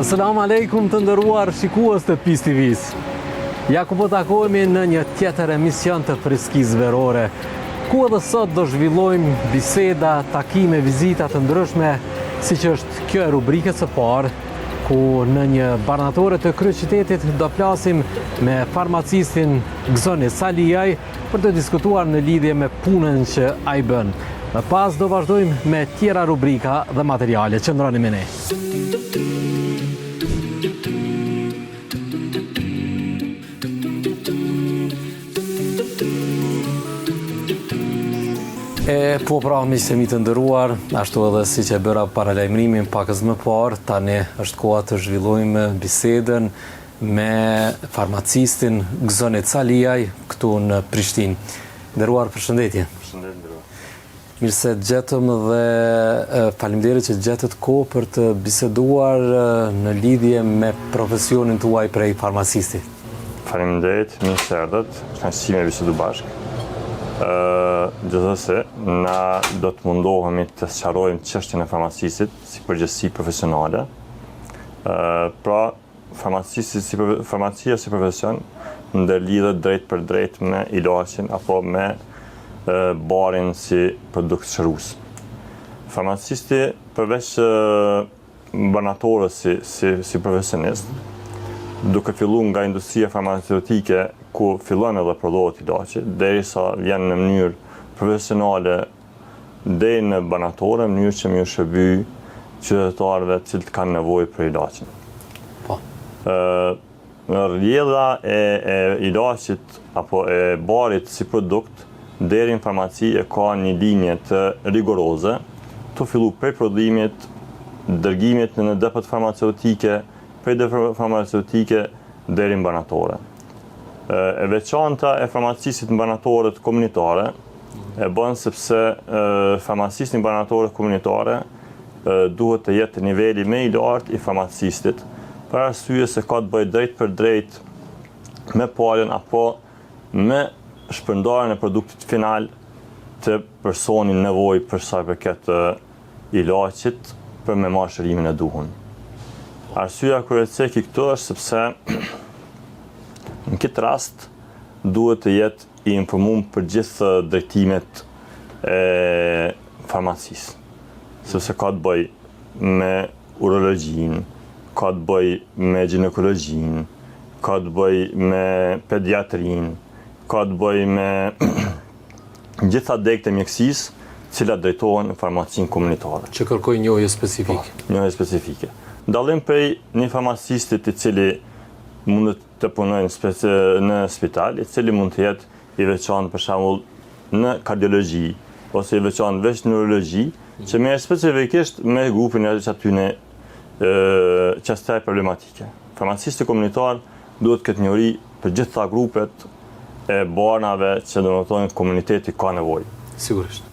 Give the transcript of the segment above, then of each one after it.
Asalamu alaikum të ndëruar shikues të PIS TV-s. Ja ku po takohemi në një tjetër emision të Friskisë Verore, ku edhe sot do zhvillojmë biseda, takime, vizita të ndryshme, siç është kjo rubrikës së parë, ku në një barnatore të kryeqytetit do flasim me farmacistin Gzoni Saliaj për të diskutuar në lidhje me punën që ai bën. Më pas do vazhdojmë me tjera rubrika dhe materiale. Qëndroni me ne. Po pra, miqtë mi të ndëruar, ashtu edhe si që bëra paralajmërimin pakës më parë, tani është koha të zhvillojmë bisedën me farmacistin Gzoni Saliaj këtu në Prishtinë. Nderuar, përshëndetje. Përshëndetje, nderuar. Mirë se gjetëm dhe faleminderit që gjetët kohë për të biseduar në lidhje me profesionin tuaj prej farmacistit. Faleminderit, mirë se erdhët, kënaqësi me bisedu bashkë. Gjithsesi, na do të mundohemi të sqarojmë çështjen e farmacistit si përgjegjësi profesionale. Pra, farmacia si profesion ndërlidhet drejt për drejt me ilaqin apo me barin si produkt shërues. Farmacisti, përveç banatorës si profesionist, duke filluar nga industria farmaceutike ku fillon edhe prodhohet ilaqi, derisa vjen në mënyrë profesionale deri në banatore, në mënyrë që më shërby qytetarëve të cilët kanë nevojë për ilaqin. Po. Rrjedha e ilaqit apo e barit si produkt deri në farmaci e ka një linje të rigoroze, të fillu prej prodhimit, dërgimit në depot farmaceutike, prej depot farmaceutike deri në banatore. E veçanta e farmacistit në banatorët komunitare e bën sepse farmacisti në banatorët komunitare duhet të jetë niveli më i lartë i farmacistit, për arsye se ka të bëjë drejt për drejt me palën apo me shpërndarjen e produktit final të personin nevojë për sa i përket ilaqit për me marrë shërimin e duhur. Arsyeja kryesore këtu është sepse në këtë rast duhet të jetë i informuar për gjithë drejtimet e farmacisë, sepse ka të bëj me urologjinë, ka të bëj me ginekologjin, ka të bëj me pediatrin, ka të bëj me gjitha degët e mjekësisë, cilat drejtohen në farmacinë komunitare. Që kërkoj njohje specifike. Njohje specifike. Dallim prej një farmacistit i cili mund të punojnë në spital, i cili mund të jetë i veçantë për shembull në kardiologji, ose i veçantë veç në neurologji, që merr specifikisht me grupin e atyne çështje problematike. Farmacisti komunitar duhet këtë njohuri për gjitha grupet e barnave që domethënë komuniteti ka nevojë. Sigurisht.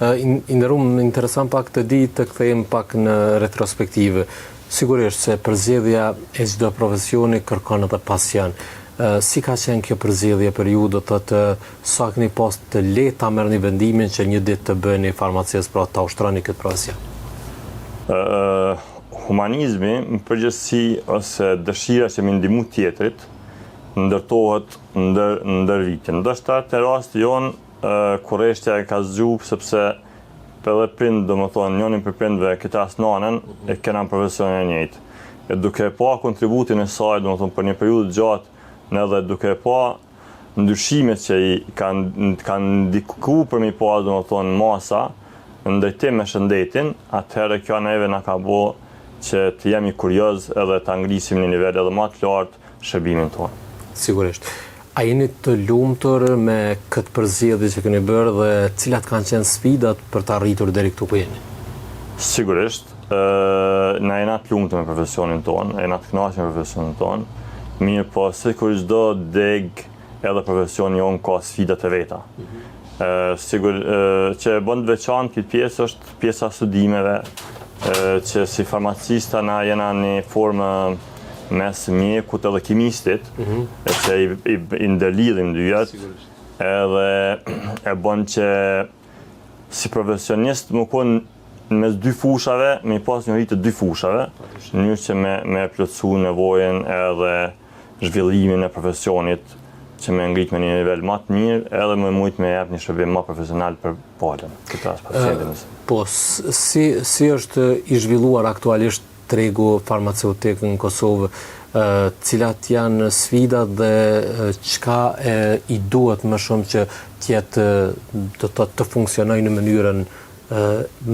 Më interesant pak të di të kthejmë pak në retrospektivë. Sigurisht se përzgjedhja e çdo profesioni kërkon edhe pasion. Si ka qenë kjo përzgjedhje për ju, do të sa keni pas të lehtë ta merrni vendimin që një ditë të bëheni farmacist, pra ta ushtroni këtë profesion? Humanizmi, në përgjithësi, ose dëshira që me ndihmu tjetrit, ndërtohet ndër vite. Ndoshta te rasti jon kurreshtja e ka zgjuar sepse edhe prind, domethënë njërin për prindve këtë asnanën e kena profesionin e njëjtë. E duke pa kontributin e saj, domethënë për një periudhë gjatë, edhe duke pa ndryshimet që i kanë ndikuar për mi pa, domethënë masa në ndërtim me shëndetin, atëherë kjo neve na ka bë që të jemi kurioz edhe ta ngrisim në nivel edhe më të lartë shërbimin tonë. Sigurisht. A jeni të lumtur me këtë përzgjedhje që keni bërë dhe cilat kanë qenë sfidat për të arritur deri këtu ku jeni? Sigurisht, na jena të lumtur me profesionin tonë, jena të kënaqur me profesionin tonë. Mirë, po sikur çdo deg edhe profesioni jon ka sfidat e veta. Sigur që bën të veçantë këtë pjesë është pjesa e studimeve, që si farmacista na jena në formë mes mjekut edhe kimistit, e që i ndërlidhin dyjat, edhe e bën që si profesionist më konë mes dy fushave, me i pas njëri të dy fushave, në mënyrë që me plotësu nevojën edhe zhvillimin e profesionit, që me ngrit me një nivel më të mirë, edhe më mujt me jep një shërbim më profesional për palën, këtë ras pacientëve. Po, si është i zhvilluar aktualisht tregu farmaceutik në Kosovë, cilat janë sfidat dhe çka i duhet më shumë që të funksionojë në mënyrën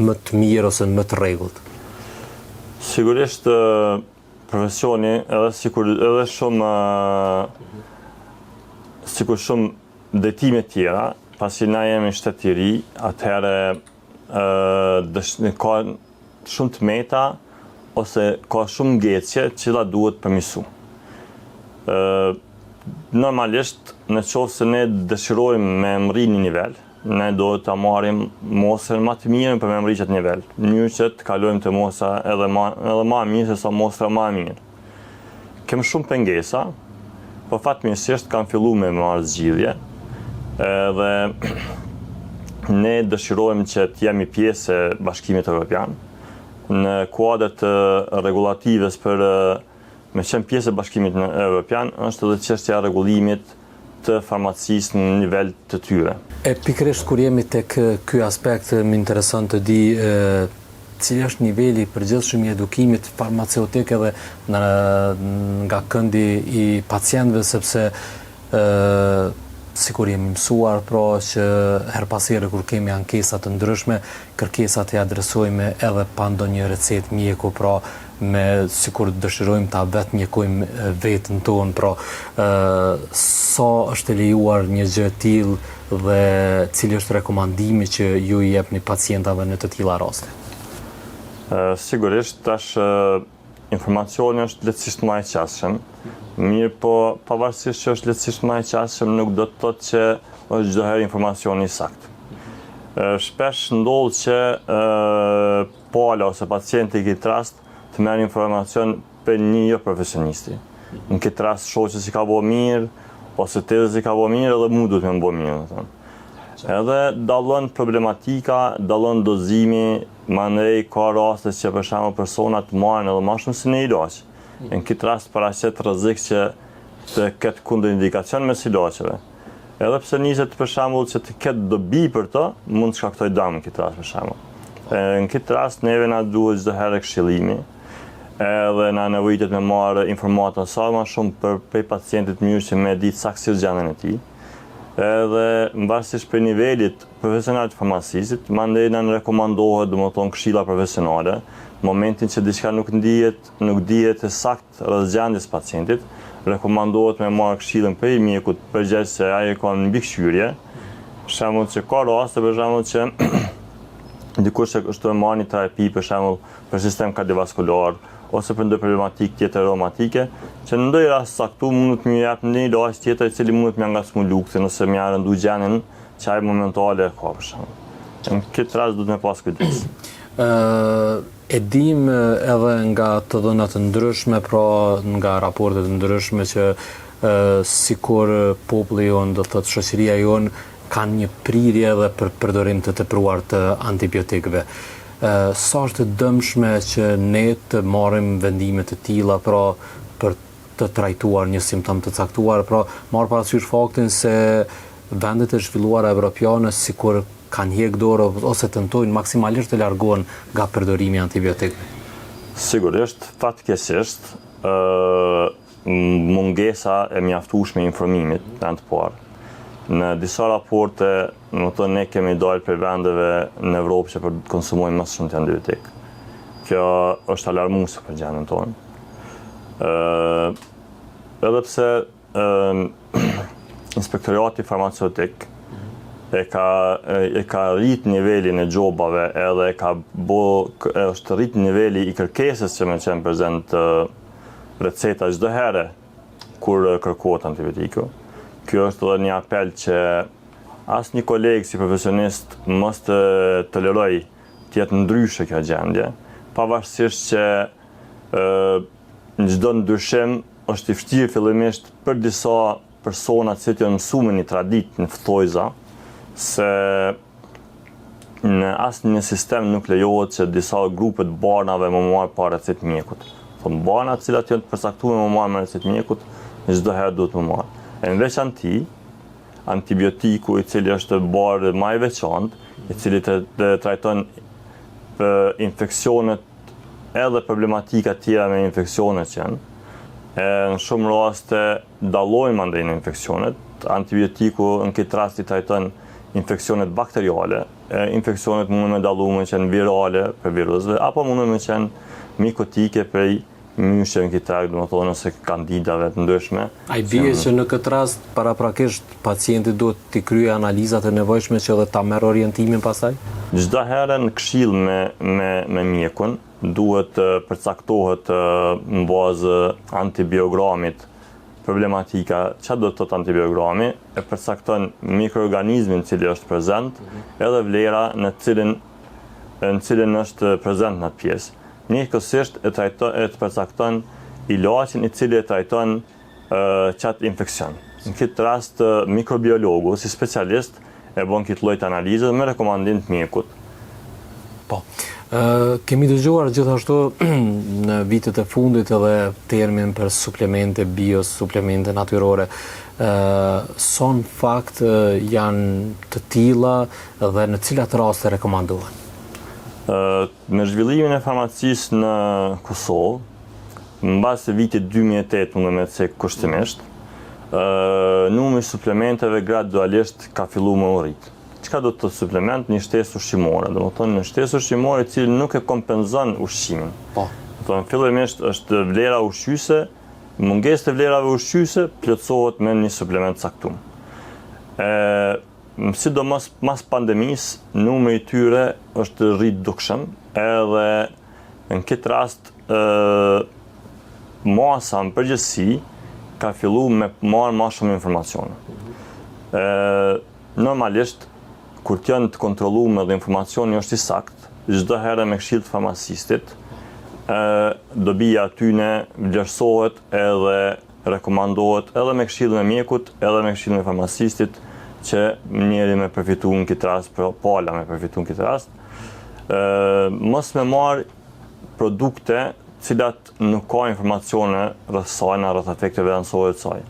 më të mirë ose më të rregullt? Sigurisht profesioni edhe sikur shumë drejtime tjera, pasi na jemi shtet i ri, atëherë ka shumë të meta ose ka shumë ngecje që duhet përmirësu. Normalisht, në qoftë se ne dëshirojmë me mri një nivel, ne do të marrim mostrën më të mirë për me mri qëtë nivel, në mënyrë që të kalojmë të mostra edhe më mirë se sa mostra më mirë. Kem shumë pengesa, po fatmirësisht kanë fillu me marrë zgjidhje, dhe ne dëshirojmë që të jemi pjesë e Bashkimit Evropian, në kuadër të regulatives për me qenë pjesë e Bashkimit Evropian, është edhe çështja e rregullimit të farmacisë në nivel të tyre. Pikërisht kur jemi tek ky aspekt, më intereson të di cili është niveli i përgjithshëm i edukimit farmaceutik edhe nga këndi i pacientëve, sepse sikur jemi mësuar që her pas here kur kemi ankesa të ndryshme, kërkesat i adresojmë edhe pa ndonjë recetë mjeku, sikur dëshirojmë ta vetë mjekojmë vetën tonë, sa është lejuar një gjë e tillë dhe cili është rekomandimi që ju i jepni pacientave në të tilla raste? Sigurisht, tash informacioni është lehtësisht më i qasshëm, mirë po pavarësisht që është lehtësisht më i qasshëm, nuk do të thotë që është çdo herë informacioni i saktë. Shpesh ndodh që pala ose pacienti i këtë rast të merr informacion për një jo profesionisti. Në këtë rast shoqë si ka bo mirë, ose tezë si ka bo mirë, edhe mu duhet me bo mirë. Edhe dallon problematika, dallon dozimi, mandej ka raste që për shembull personat marrin edhe më shumë se një ilaç. Në këtë rast paraqet rrezik që të ketë kundërindikacion mes ilaçeve. Edhe pse niset për shembull që të ketë dobi për të, mund të shkaktoj dëm në këtë rast për shembull. Në këtë rast neve na duhet çdo herë këshillimi, edhe na nevojitet me marrë informata sa më shumë për pacientit mënyrë që me ditë saktësisht gjendjen e tij. Edhe mbarësisht për nivelit profesional të farmacisë, mandej na rekomandohet domethënë këshilla profesionale, në momentin që diçka nuk dihet e saktë rreth gjendjes pacientit, rekomandohet me marrë këshillën prej mjekut përgjegjës se ai ka në mbikëqyrje. Për shembull që ka raste për shembull që dikush është të marrë një terapi për shembull për sistem kardiovaskular ose për ndonjë problematikë tjetër reumatike, që në ndonjë rast saktu mund të më jap një ilaç tjetër i cili mund të më ngasmu luksin ose më rëndu gjendjen që ai momentale ka për shembull. Në këtë rast duhet me pas kujdes. E dim edhe nga të dhënat të ndryshme, nga raportet të ndryshme që sikur populli jon, do thotë shoqëria jon, kanë një prirje edhe për përdorim të tepruar të antibiotikëve. Sa është dëmshme që ne të marrim vendime të tilla për të trajtuar një simptom të caktuar, marr parasysh faktin se vendet e zhvilluara evropiane sikur kanë hjek dorë ose tentojnë maksimalisht të largohen nga përdorimi i antibiotikëve. Sigurisht, fatkeqësisht, mungesa e mjaftueshme e informimit janë të parë. Në disa raporte, ne kemi dalë për vendeve në Evropë që konsumojnë më shumë të antibiotik. Kjo është alarmuese për gjendjen tonë. Edhe pse Inspektorati Farmaceutik e ka rrit nivelin e gjobave edhe është rrit niveli i kërkesës që më qenë prezent receta çdo herë kur kërkohet antibiotiku. Kjo është edhe një apel që asnjë koleg si profesionist mos të toleroj të jetë ndryshe kjo gjendje, pavarësisht që në çdo ndryshim është i vështirë fillimisht për disa persona që janë mësuar në traditë në ftojza, se në asnjë sistem nuk lejohet që disa grupe të barnave më marr pa recetë mjekut. Thonë barna të cilat janë të përcaktuar më marr me recetë mjekut, çdo herë duhet më marr. E në veçanti, antibiotiku i cili është barë më i veçantë, i cili trajton infeksionet edhe problematika tjera me infeksionet që janë. Në shumë raste dallojnë mandej në infeksionet. Antibiotiku në këtë rast i trajton infeksionet bakteriale, infeksionet mund me dallu me qenë virale për virusve, apo mund me qenë mikotike për mysheve në këtë rast, domethënë ose kandidave të ndryshme. Ai bie që në këtë rast paraprakisht pacienti duhet të kryejë analizat e nevojshme që edhe ta merr orientimin pastaj? Çdo herë në këshill me mjekun duhet të përcaktohet në bazë antibiogramit problematika, çfarë do të thotë antibiogrami, e përcakton mikroorganizmin i cili është prezent, edhe vlera në cilën është prezent në atë pjesë. Njëkohësisht e përcakton ilaçin i cili e trajton qatë infeksion. Në këtë rast mikrobiologu si specialist e bën këtë lloj analize me rekomandim të mjekut. Po. Kemi dëgjuar gjithashtu në vitet e fundit edhe termin për suplemente bio, suplemente natyrore. Son fakt janë të tilla dhe në cilat raste rekomandohen? Me zhvillimin e farmacisë në Kosovë, mbas vitit 2008, mund me thënë kushtimisht, numri i suplementeve gradualisht ka filluar me u rrit. Çka do të thotë suplement? Një shtesë ushqimore, domethënë një shtesë ushqimore e cili nuk e kompenzon ushqimin. Po. Domethënë fillimisht është vlera ushqyese, mungesë të vlerave ushqyese plotësohet me një suplement caktuar. Sidomos mas pandemisë, numri i tyre është rrit dukshëm, edhe në këtë rast masa në përgjithësi ka filluar me marrë më shumë informacione. Normalisht kur të janë të kontrolluar dhe informacioni është i saktë, çdo herë me këshill të farmacistit, dobija atyne vlerësohet edhe rekomandohet edhe me këshillin e mjekut, edhe me këshillin e farmacistit, që njeri me përfitu në këtë rast, pala me përfitu në këtë rast, mos me marë produkte cilat nuk ka informacione rreth saj, rreth efekteve anësore të saj.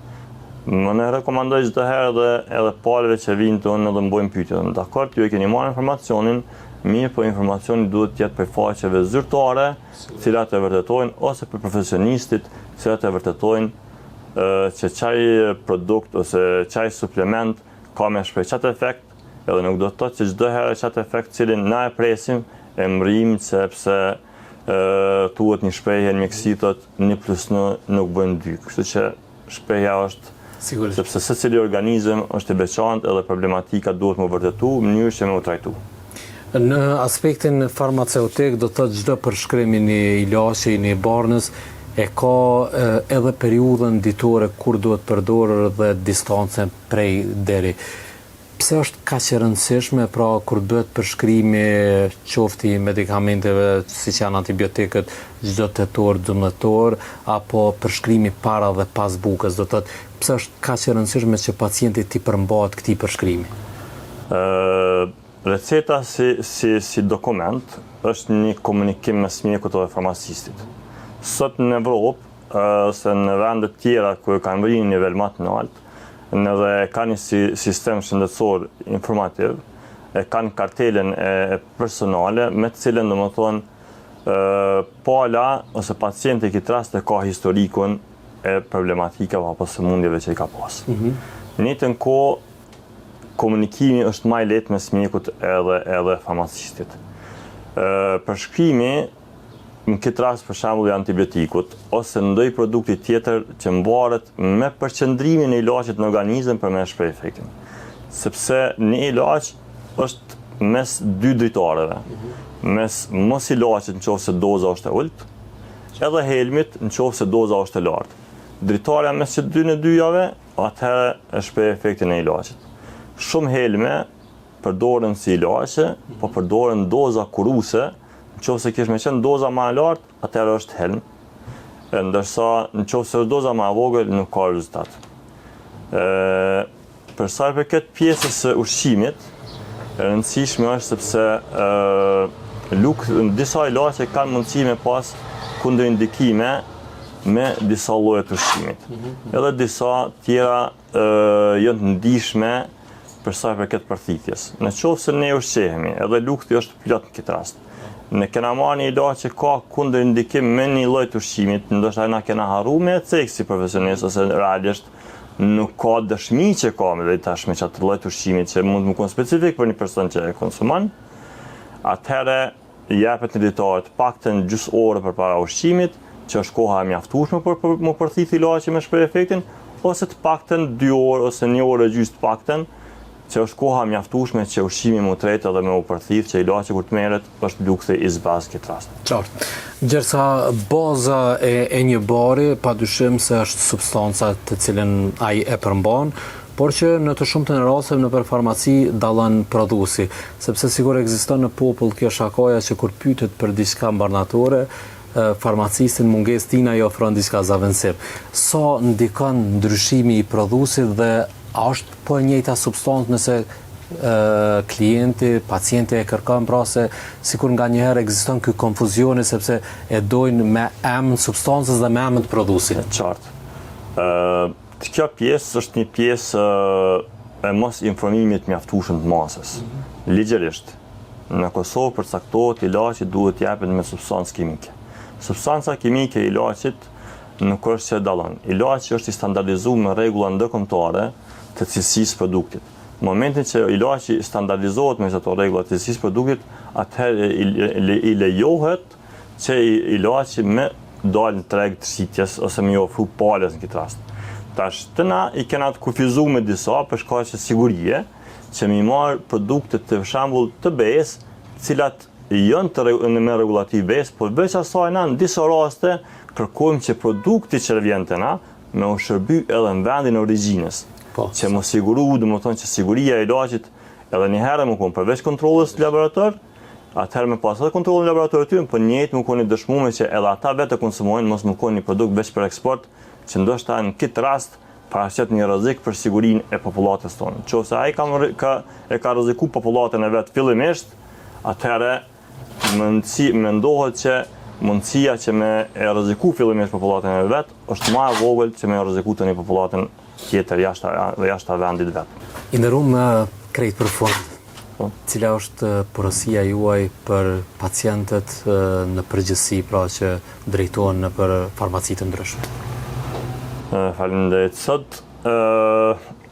Më ne rekomandoj çdo herë edhe palëve që vinë tonë edhe mbojnë pyetje. Dakor, ju e keni marrë informacionin, mirë, po informacioni duhet të jetë për faqeve zyrtare, cilat e vërtetojnë, ose për profesionistit, cilat e vërtetojnë që çaj produkt ose çaj suplement ka me shpreh qatë efekt, edhe nuk do të thotë që çdo herë qatë efekt cilin na e presim e mrim, sepse thuhet një shprehje në mjeksi thotë 1+1 nuk bën 2. Kështu që shprehja është sigurisht, sepse secili organizëm është i veçantë edhe problematika duhet më vërtetu në mënyrë që më u trajtu. Në aspektin farmaceutik do të thotë çdo përshkrim i ilaçi i barnës e ka edhe periudhën ditore kur duhet përdorur dhe distancën prej deri. Pse është kaq e rëndësishme pra kur bëhet përshkrimi qoftë i medikamenteve siç janë antibiotikët çdo tetor, 12 apo përshkrimi para dhe pas bukës, do të thotë pse është kaq e rëndësishme që pacienti t'i përmbahet këtij përshkrimi? Receta si dokument është një komunikim mes mjekut dhe farmacistit. Sot në Evropë ose në vende të tjera ku kanë vënë një nivel më të lartë, edhe ka një sistem shëndetësor informativ, e kanë kartelen e personale me të cilën domethënë pala ose pacienti këtë rast e ka historikun e problematikave apo sëmundjeve që i ka pas. Në njëjtën kohë komunikimi është më i lehtë mes mjekut edhe farmacistit. Përshkrimi në këtë rast për shembull i antibiotikut ose ndonjë produkti tjetër që mbaret me përqendrimin e ilaçit në organizëm për me shpreh efektin. Sepse një ilaç është mes dy dritareve. Mes mos ilaçit nëse doza është e ulët, edhe helmit nëse doza është e lartë. Dritarja mes të dy në dyjave, atëherë e shpreh efektin e ilaçit. Shumë helme përdoren si ilaçe, po përdoren doza kuruse. Nëse kish me qenë doza më e lartë, atëherë është helm. ndërsa në qoftë se është doza më e vogël nuk ka rezultat. Për sa i përket pjesës së ushqimit, e rëndësishme është sepse disa ilaçe kanë mundësi me pas kundërindikime me disa lloje të ushqimit. Edhe disa tjera janë të ndihshme për sa i përket përthithjes. Në qoftë se ne ushqehemi, edhe lukthi është plot në këtë rast. Ne kena marrë një ilaç që ka kundërindikim me një lloj të ushqimit, ndoshta na kena harruar me cek si profesionist ose realisht nuk ka dëshmi që ka me dhe tashme që atë lloj të ushqimit që mund të më konë specifik për një person që e konsumon, atëherë jepet një ditaret paktën gjys orë përpara ushqimit, që është koha e mjaftueshme për më përthith ilaçi me shpreh efektin, ose të paktën 2 orë ose 1 orë e gjys të paktën, që është koha e mjaftueshme që ushqimi më tretë edhe me më përthith që ilaçi kur të merret është lukthi i zbaz këtë rast. Qartë. Gjërsa baza e një bari, padyshim se është substanca të cilën ai e përmban, por që në të shumtën e rasteve nëpër farmaci dallon prodhuesi, sepse sigur ekziston në popull kjo shakaja që kur pyetet për diçka mbarnatore, farmacistin munges tina i ofron diçka zaventësim. Sa ndikon ndryshimi i prodhuesit dhe a është po e njëjta substancë nëse klienti, pacienti e kërkon, pra se sikur nga njëherë ekziston ky konfuzioni sepse e dojnë me emën substancës dhe me emën të prodhuesit. Qartë. Kjo pjesë është një pjesë e mos informimit mjaftueshëm të masës. Ligjërisht, në Kosovë përcaktohet ilaçi duhet jepet me substancë kimike. Substanca kimike e ilaçit nuk është që dallon. Ilaçi është i standardizuar me rregulla ndërkombëtare të cilësisë produktit. Në momentin që ilaçi standardizohet me ato rregulla të cilësisë produktit, atëherë i lejohet që ilaçi me dalë në treg të shitjes ose me ofru palës në këtë rast. Tash të na i kena të kufizuar me disa për shkak të sigurie që mi marr produkte të shembull të BE-s, të cilat janë me rregullativ BE-s, por veç asaj na në disa raste kërkojmë që produkti që vjen te na me u shërby edhe në vendin e origjinës. Që më siguru, domethënë që siguria e ilaçit edhe një herë më kon përveç kontrollës laborator, atëherë me pas edhe kontrollin laborator ty, po njëjtë më koni dëshmuar që edhe ata vetë konsumojnë, mos më koni një produkt veç për eksport, që ndoshta në këtë rast paraqet një rrezik për sigurinë e popullatës tonë. Nëse ai ka rrezikuar popullatën e vet fillimisht, atëherë mendohet që mundësia që me e rreziku fillimisht popullatën e vet është më e vogël që me rreziku tani popullatën tjetër jashtë vendit vet. I nderuam krejt për fund. Cila është porosia juaj për pacientët në përgjithësi, pra që drejtohen nëpër farmaci të ndryshme? Faleminderit. Sot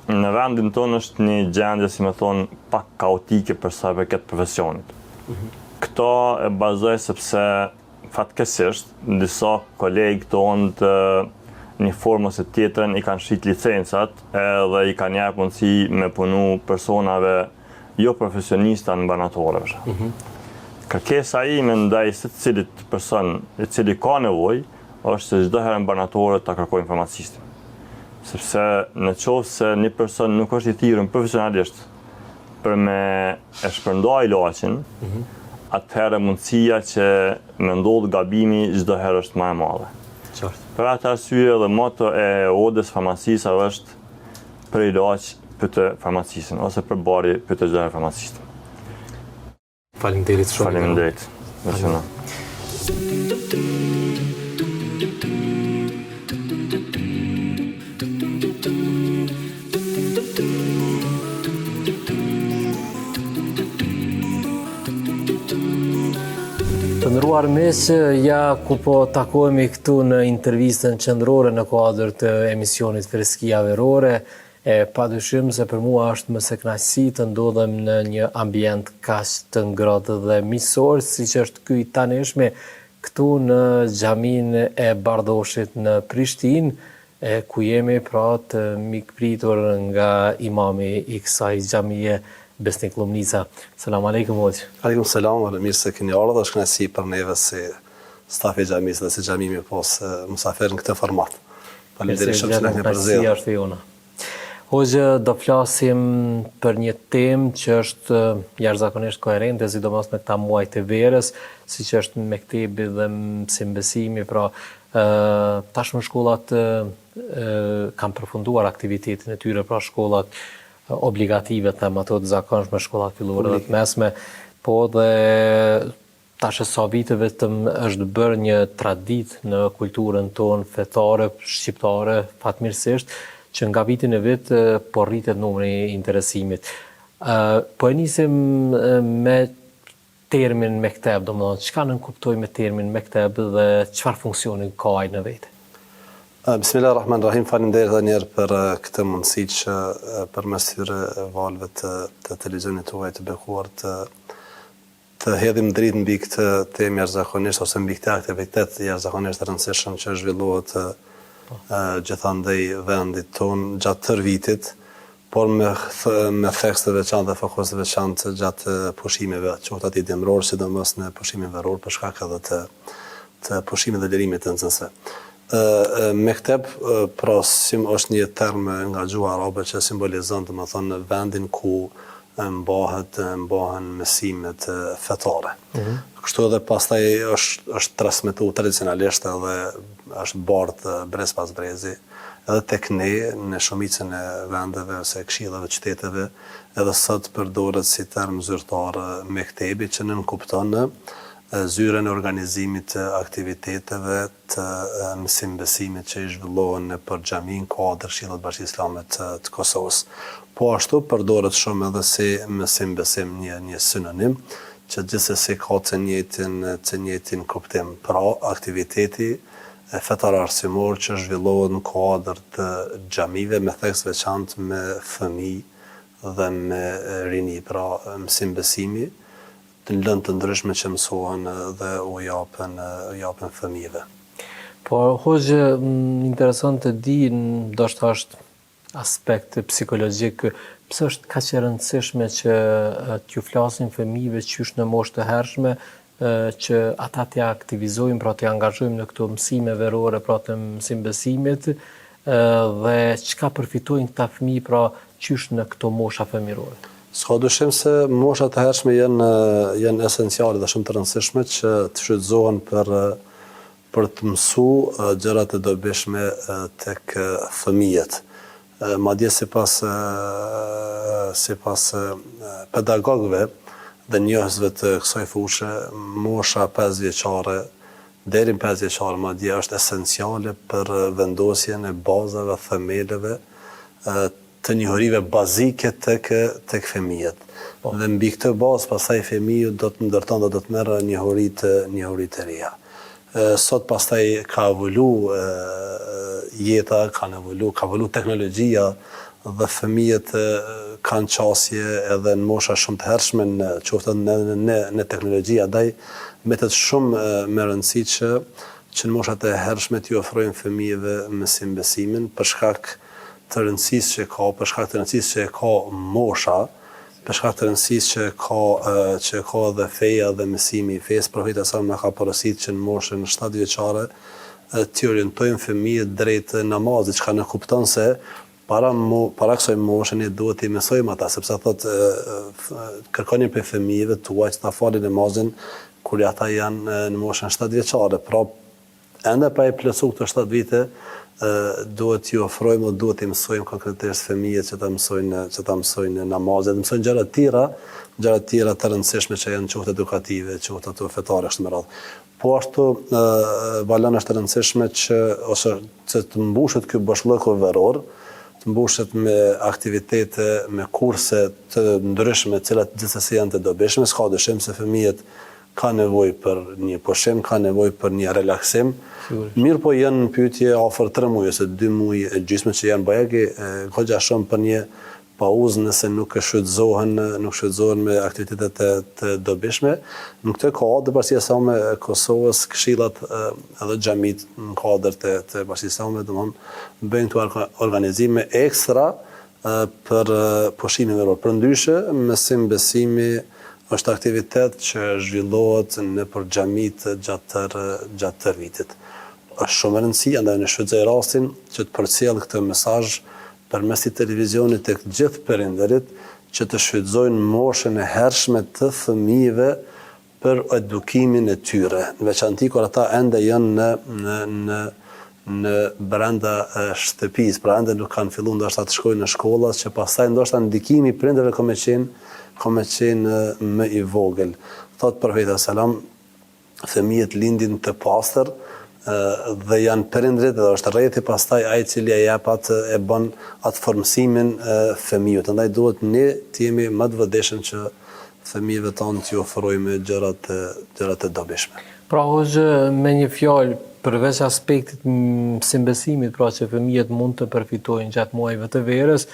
në vendin tonë është një gjendje, si më thonë, pak kaotike për sa i përket profesionit. Këto e bazoj sepse fatkeqësisht disa kolegë tonë të një formë ose tjetrën i kanë shit licencat edhe i kanë jap mundësi me punu personave jo profesionista në banatorëve. Kërkesa ime ndaj secilit person i cili ka nevojë është se çdo herë në banatorë ta kërkojnë farmacistin. Sepse në qoftë se një person nuk është i thirrur profesionalisht për me e shpërndar ilaçin, atëherë mundësia që me ndodh gabimi çdo herë është më e madhe. Për atë arsye dhe moto e odës farmacisë është për ilaç pyet farmacistin ose për bari pyet çdo herë farmacistin. Faleminderit shumë. Faleminderit. Të nderuar miq, ja ku po takohemi këtu në intervistën qendrore në kuadër të emisionit Freskia Verore. Padyshim se për mua është më së kënaqësi të ndodhem në një ambient kaq të ngrohtë dhe miqësor, siç është ky i tanishmi këtu në xhaminë e Bardoshit në Prishtinë, ku jemi pra të mikpritur nga imami i kësaj xhamie, Besnik Lumnica. Selam aleikum hoxh. Aleikum selam, mirë se keni ardhur, është kënaqësi për neve si stafi i xhamisë dhe si xhamimi pas musafir në këtë format. Faleminderit shumë që na keni përzgjedhur. Hoxh, do flasim për një temë që është jashtëzakonisht koherente, sidomos në këta muaj të verës, siç është mektebi dhe mësimbesimi, pra Tashmë shkollat kanë përfunduar aktivitetin e tyre, pra shkollat obligative, them ato të zakonshme, shkollat fillore dhe të mesme, po dhe tash e sa vite vetëm është bërë një traditë në kulturën tonë fetare, shqiptare, fatmirësisht, që nga vitin e vit po rritet numri i interesimit. Po e nisim me termin mekteb, domethënë çka nënkuptoj me termin mekteb dhe çfarë funksioni ka ai në vetë? Bismillahirrahmanirrahim, faleminderit edhe një herë për këtë mundësi që përmes këtyre valëve të televizionit tuaj të bekuar të hedhim dritë mbi këtë temë jashtëzakonisht ose mbi këtë aktivitet jashtëzakonisht të rëndësishëm që zhvillohet gjithandej vendit tonë gjatë tërë vitit, por me theks të veçantë dhe fokus të veçantë gjatë pushimeve, qoftë aty dimror, sidomos në pushimin veror, për shkak edhe të pushimit dhe lirimit të nxënësve. Mekteb, pra, është një term nga gjuha arabe që simbolizon, domethënë, vendin ku mbahen mësimet fetare. Kështu edhe pastaj është transmetuar tradicionalisht edhe është bardhë brez pas brezi, edhe tek ne në shumicën e vendeve ose këshillave të qyteteve, edhe sot përdoret si term zyrtar mektebi, që nënkupton zyrën e organizimit të aktiviteteve të mësim-besimit që i zhvillohen nëpër xhamin kuadër Këshillit Bashkisë Islame të Kosovës. Po ashtu përdoret shumë edhe si mësim-besim, një sinonim që gjithsesi ka të njëjtin kuptim. Pra, aktiviteti fetar arsimor që zhvillohet në kuadër të xhamive me theks veçantë me fëmijë dhe me rini, pra mësim-besimi të lëndë të ndryshme që mësohen dhe u japën fëmijëve. Po, hoxhë, interesant të di, ndoshta është aspekt psikologjik, pse është kaq e rëndësishme që t'ju flasin fëmijëve qysh në moshë të hershme, që ata t'ja aktivizojmë, pra t'ja angazhojmë në këto mësime verore, pra të mësim-besimit, dhe çka përfitojnë këta fëmijë, pra qysh në këto mosha fëmijërore? S'ka dyshim se moshat e hershme janë esenciale dhe shumë të rëndësishme që të shfrytëzohen për të mësuar gjërat e dobishme tek fëmijët. Madje sipas pedagogëve dhe njohësve të kësaj fushë, mosha 5 vjeçare deri në 5 vjeçare madje është esenciale për vendosjen e bazave, themeleve të njohurive bazike tek fëmijët. Dhe mbi këtë bazë pastaj fëmiu do të ndërton dhe do të merr njohuri të reja. Sot pastaj ka evolu jeta, ka evolu teknologjia dhe fëmijët kanë qasje edhe në mosha shumë të hershme qoftë në teknologji, andaj mbetet shumë me rëndësi që në moshat e hershme t'ju ofrojnë fëmijëve mësim-besimin për shkak të rëndësisë që ka, për shkak të rëndësisë që ka mosha, për shkak të rëndësisë që ka dhe feja dhe mësimi i fesë. Profeti sa më ka porositur që në moshën 7 vjeçare t'i orientojnë fëmijët drejt namazit, çka ne kupton se para kësaj moshe ne duhet t'i mësojmë ata, sepse thotë kërkoni për fëmijëve tuaj që ta falin namazin kur ata janë në moshën 7 vjeçare. Pra, ende pa i plotësuar këto 7 vite, duhet t'ju ofrojmë dhe duhet t'i mësojmë konkretisht fëmijët që ta mësojnë namazet, mësojnë gjëra të tjera të rëndësishme që janë qoftë edukative, qoftë ato fetare kështu me radhë. Po ashtu valon është e rëndësishme që të mbushet ky bashllëku veror, të mbushet me aktivitete, me kurse të ndryshme, të cilat gjithsesi janë të dobishme. S'ka dyshim se fëmijët ka nevojë për një pushim, ka nevojë për një relaksim. Mirë po janë në pyetje afër 3 muaj ose 2 muaj e gjysmë që janë bajegi goxha shumë për një pauzë nëse nuk shfrytëzohen me aktivitete të dobishme. Në këtë kohë Bashkia Islame e Kosovës, këshillat edhe xhamit në kuadër të Bashkisë Islame, domthonë bëjnë këto organizime ekstra për pushimin veror. Përndryshe, mësim-besimi është aktivitet që zhvillohet nëpër xhamit gjatë tërë vitit. Është shumë e rëndësishme, andaj në shfrytëzoj rastin që të përcjell këtë mesazh përmes televizionit tek gjithë prindërit që të shfrytëzojnë moshën e hershme të fëmijëve për edukimin e tyre, në veçanti kur ata ende janë në brenda shtëpisë, pra ende nuk kanë filluar ndoshta të shkojnë në shkolla, që pastaj ndoshta ndikimi i prindërve ka më qenë më i vogël. Thot profeti sallam, fëmijët lindin të pastër dhe janë prindrit dhe është rrethi pastaj ai i cili e bën atë formësimin fëmijët. Andaj duhet ne të jemi më të vëdëshëm që fëmijëve tonë t'ju ofrojmë gjërat e dobishme. Pra hoxhë, me një fjalë, përveç aspektit simbesimit, pra që fëmijët mund të përfitojnë gjatë muajve të verës,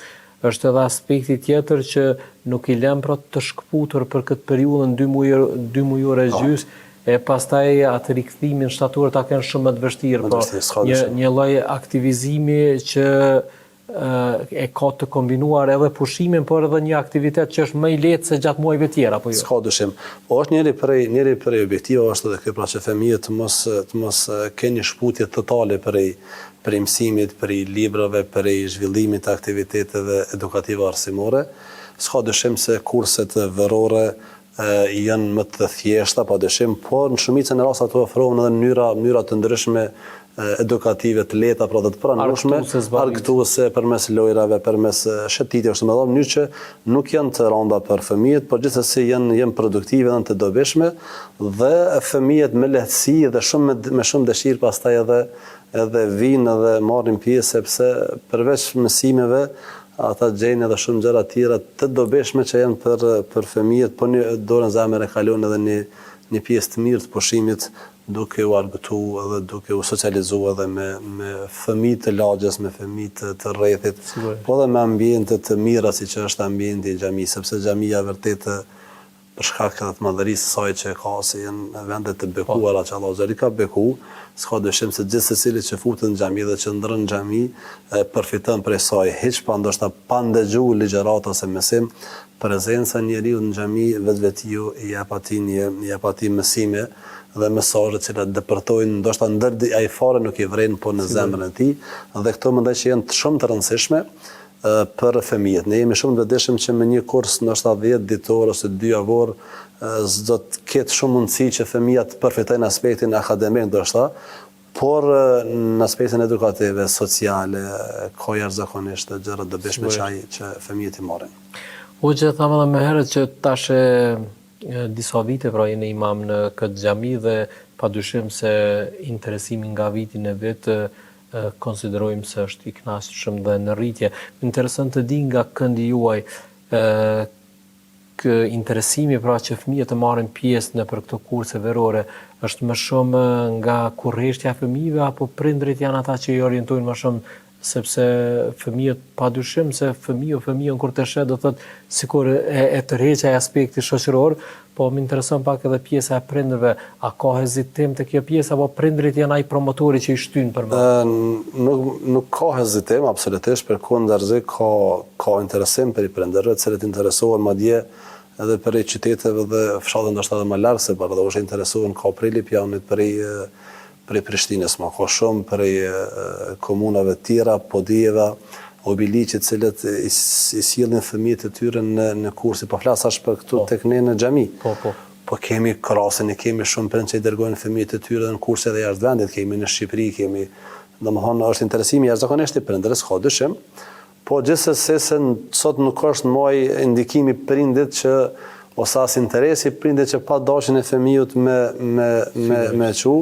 është edhe aspekti tjetër që nuk i lëm pra të shkputur për këtë periudhën 2 mujore gjys, e pastaj atë rikthimin shtator ta kanë shumë më të vështirë, një lloj aktivizimi që e ka të kombinuar edhe pushimin, por edhe një aktivitet që është më i lehtë se gjatë muajve tjera, apo jo? S'ka dyshim. Po është njëri prej objektivave është edhe ky, pra që fëmijët të mos kenë një shputje totale prej mësimit, prej librave, prej zhvillimit të aktiviteteve edukative arsimore. S'ka dyshim se kurset verore janë më të thjeshta, pa dyshim, por në shumicën e rasteve ato ofrohen edhe mënyra të ndryshme edukative të lehta, pra dhe të pranueshme, argëtuese përmes lojrave, përmes shëtitjeve, në mënyrë që nuk janë të rënda për fëmijët, por gjithsesi janë produktive dhe të dobishme, dhe fëmijët me lehtësi dhe me shumë dëshirë pastaj edhe vinë dhe marrin pjesë, sepse përveç mësimeve ata gjejnë edhe shumë gjëra tjera të dobishme që janë për fëmijët, po në dorën zemër e kalojnë edhe një pjesë të mirë të pushimit, duke u argëtu edhe duke u socializu edhe me fëmijë të lagjes, me fëmijë të rrethit, po edhe me ambiente të mira si që është ambienti i xhamisë, sepse xhamia vërtet për shkak të madhërisë së saj që ka, se janë vende të bekuara që Allah xhali ka beku, s'ka dyshim se gjithë secili që futet në xhami dhe që ndron në xhami përfiton prej saj, hiç pa ndoshta pa ndëgjuar ligjërat ose mësim, prezenca e njeriu në xhami vetvetiu i jep atij mësime dhe mesazhe që depërtojnë, ndoshta ndër ai fare nuk i vren, po në zemrën e tij, dhe këto mendoj që janë shumë të rëndësishme për fëmijët. Ne jemi shumë të vëdëshëm që me një kurs ndoshta 10 ditor ose 2 javor s'do të ketë shumë mundësi që fëmija të përfitojnë aspektin akademik ndoshta, por në aspektin edukative, sociale, ka jashtëzakonisht gjëra të dobishme që fëmijët i marrin. Hoxha, thamë edhe më herët që tash disa vite pra jeni imam në këtë xhami dhe padyshim se interesimi nga viti në vit konsiderojmë se është i kënaqshëm dhe në rritje. Më intereson të di nga këndi juaj interesimi pra që fëmijët të marrin pjesë në për këto kurse verore është më shumë nga kurreshtja e fëmijëve apo prindrit janë ata që i orientojnë më shumë, sepse fëmijët padyshim se fëmijën kur të shet do thotë sikur e tërheqë ai aspekti shoqëror, po më intereson pak edhe pjesa e prindërve, a ka hezitim te kjo pjesë apo prindrit janë ai promotori që i shtyn për më? Nuk ka hezitim absolutisht, përkundërzi ka interesim për i prindërve, të cilët interesohen madje edhe për qyteteve dhe fshatet ndoshta edhe më larg se për, dhe është interesuar ka prej Lipjanit, prej Prishtinës, ma ka shumë prej komunave tjera, Podijeva, Obiliqit, cilët i sjellin fëmijët e tyre në kurse, po flas as për këtu tek ne në xhami. Po kemi krasin, kemi shumë prindë që i dërgojnë fëmijët e tyre në kurse edhe jashtë vendit, kemi në Shqipëri, kemi, domethënë është interesimi jashtëzakonisht i prindërës, ka dyshim. Po gjithsesi se sot nuk është më indikimi prindit që ose as interesi prindit që pa dashjen e fëmijët me çu,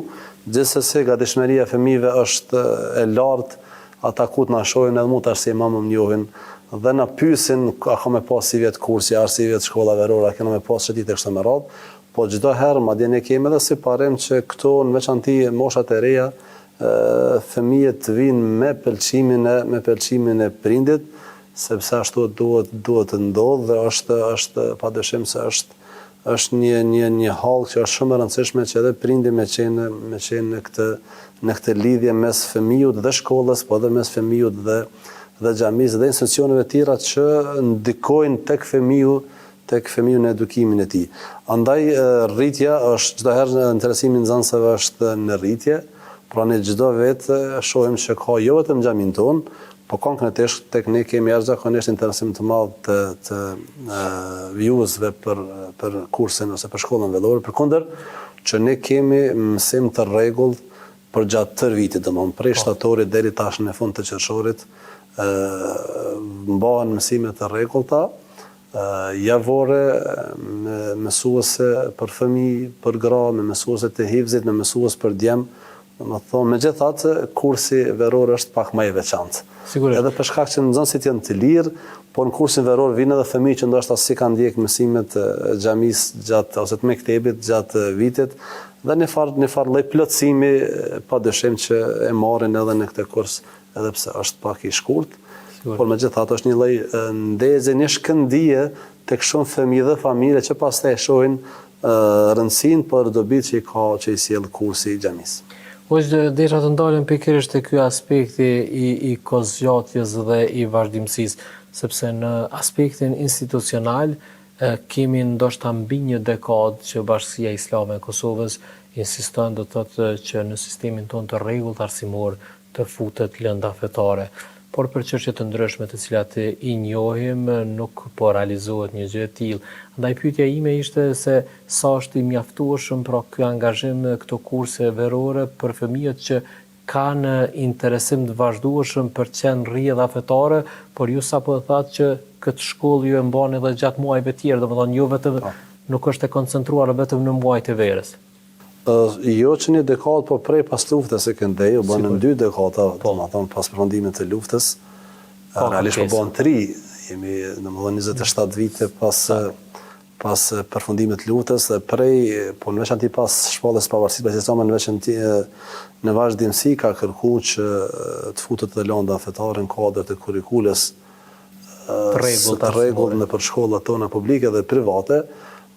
gjithsesi gatishmëria e fëmijëve është e lartë, ata ku të na shohin edhe mund tash si imam më njohin dhe na pyesin a ka me pas si vjet kursi, a si vjet shkolla verore, a kena me pas çetit kështu me radh, po çdo herë madje ne kemi edhe si parim që këto në veçanti moshat e reja fëmijët vinë me pëlqimin e prindit, sepse ashtu duhet të ndodhë dhe është padyshim se është një hall që është shumë e rëndësishme që edhe prindi me qenë në këtë lidhje mes fëmijut dhe shkollës, po edhe mes fëmijut dhe xhamisë dhe institucioneve tjera që ndikojnë tek fëmiu në edukimin e tij. Andaj rritja është çdo herë interesimi i nxënësve është në rritje, Pra ne çdo vetë shohim që ka jo vetëm xhamin ton, po konkretisht tek ne kemi jashtëzakonisht interesim të madh të vjuzve për kursin ose për shkollën vendore, përkundër që ne kemi mësim të rregullt për gjatë tërë vitit, domthonë prej shtatorit deri tash në fund të qershorit, mbahen mësime të rregullta, javore, me mësuese për fëmijë, për gra, me mësuese të hifzit, me mësues për djem. Megjithatë, kursi veror është pak më i veçantë. Sigurisht. Edhe për shkak që nxënësit janë të lirë, po në kursin veror vinë edhe fëmijë që ndoshta si kanë ndjek mësimet e xhamisë gjatë ose të mektebit gjatë vitit, dhe në farë lloj plotësimi padyshim që e marrin edhe në këtë kurs, edhe pse është pak i shkurt. Por megjithatë është një lloj ndezje, një shkëndije tek shumë fëmijë dhe familje që pastaj shohin rëndësinë për dobit që i sjell kursi i xhamisë. Desha të ndalem pikërisht te ky aspekti i kozgjatjes dhe i vazhdimësisë, sepse në aspektin institucional kemi ndoshta mbi një dekadë që Bashkia Islame e Kosovës insiston do të thotë që në sistemin ton të rregullt arsimor të futet lënda fetare. Por për çështje të ndryshme të cilat i njohim nuk po realizohet një gjë e tillë. Andaj pyetja ime ishte se sa është i mjaftueshëm pra ky angazhim në këto kurse verore për fëmijët që kanë interesim të vazhdueshëm për të qenë rrjedha fetare, por ju sapo thatë që këtë shkollë ju e mbani edhe gjatë muajve të tjerë, domethënë jo vetëm nuk është e koncentruar vetëm në muajt e verës. Jo që një dekadë, po prej pas luftës e këndej, u bënë në 2 dekada, pas përfundimit të luftës, realisht po bënë 3, jemi në më 27 vite pas përfundimit të luftës, dhe prej, po në veçanti pas shpallës pavarësisë besisame, në veçanti në vazhdimsi ka kërku që të futet dhe lënda fetare në kuadër të kurrikules të rregullt në për shkollat tona publike dhe private.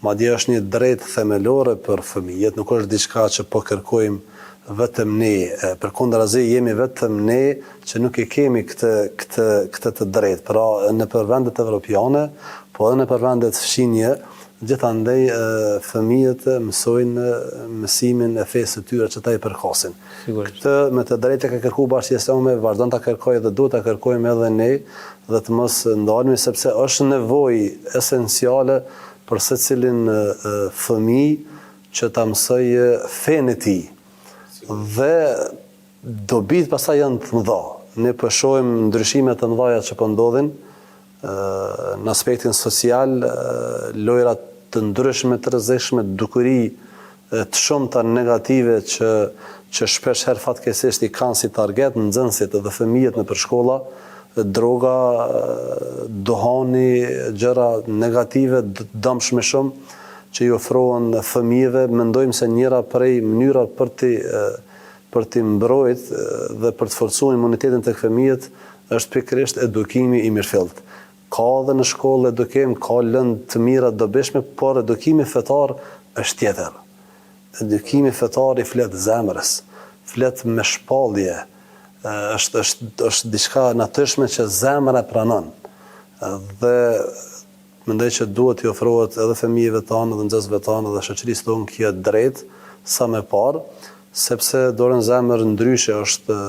Madje është një drejtë themelore për fëmijët, nuk është diçka që po kërkojmë vetëm ne, përkundrazi jemi vetëm ne që nuk e kemi këtë të drejtë. Pra në për vendet evropiane, po edhe në për vendet fshinje, gjithandej fëmijët mësojnë mësimin e fesë të tyre që ta i përkasin. Këtë me të drejtë ka kërku Bashkia Islame, vazhdon ta kërkojë dhe duhet ta kërkojmë edhe ne dhe të mos ndalemi, sepse është nevojë esenciale për secilin fëmijë që ta mësoj fenë e tij. Dhe dobit pastaj janë të mëdha. Ne po shohim ndryshime të mëdha që po ndodhin në aspektin social, lojra të ndryshme të rrezikshme, dukuri të shumta negative që shpesh herë fatkeqësisht i kanë si target nxënësit dhe fëmijët nëpër shkolla, droga, duhani, gjëra negative, dëmshme shumë që i ofrohen fëmijëve. Mendojmë se njëra prej mënyra për t'i mbrojt dhe për të forcuar imunitetin tek fëmijët është pikërisht edukimi i mirëfillt. Ka edhe në shkollë edukim, ka lëndë të mira dobishme, por edukimi fetar është tjetër. Edukimi fetar i flet zemrës, flet me shpallje, është diçka natyrshme që zemra pranon. Dhe mendoj që duhet i ofrohet edhe fëmijëve tanë dhe nxënësve tanë dhe shoqërisë tonë kjo drejt sa më parë, sepse dorën zemër ndryshe është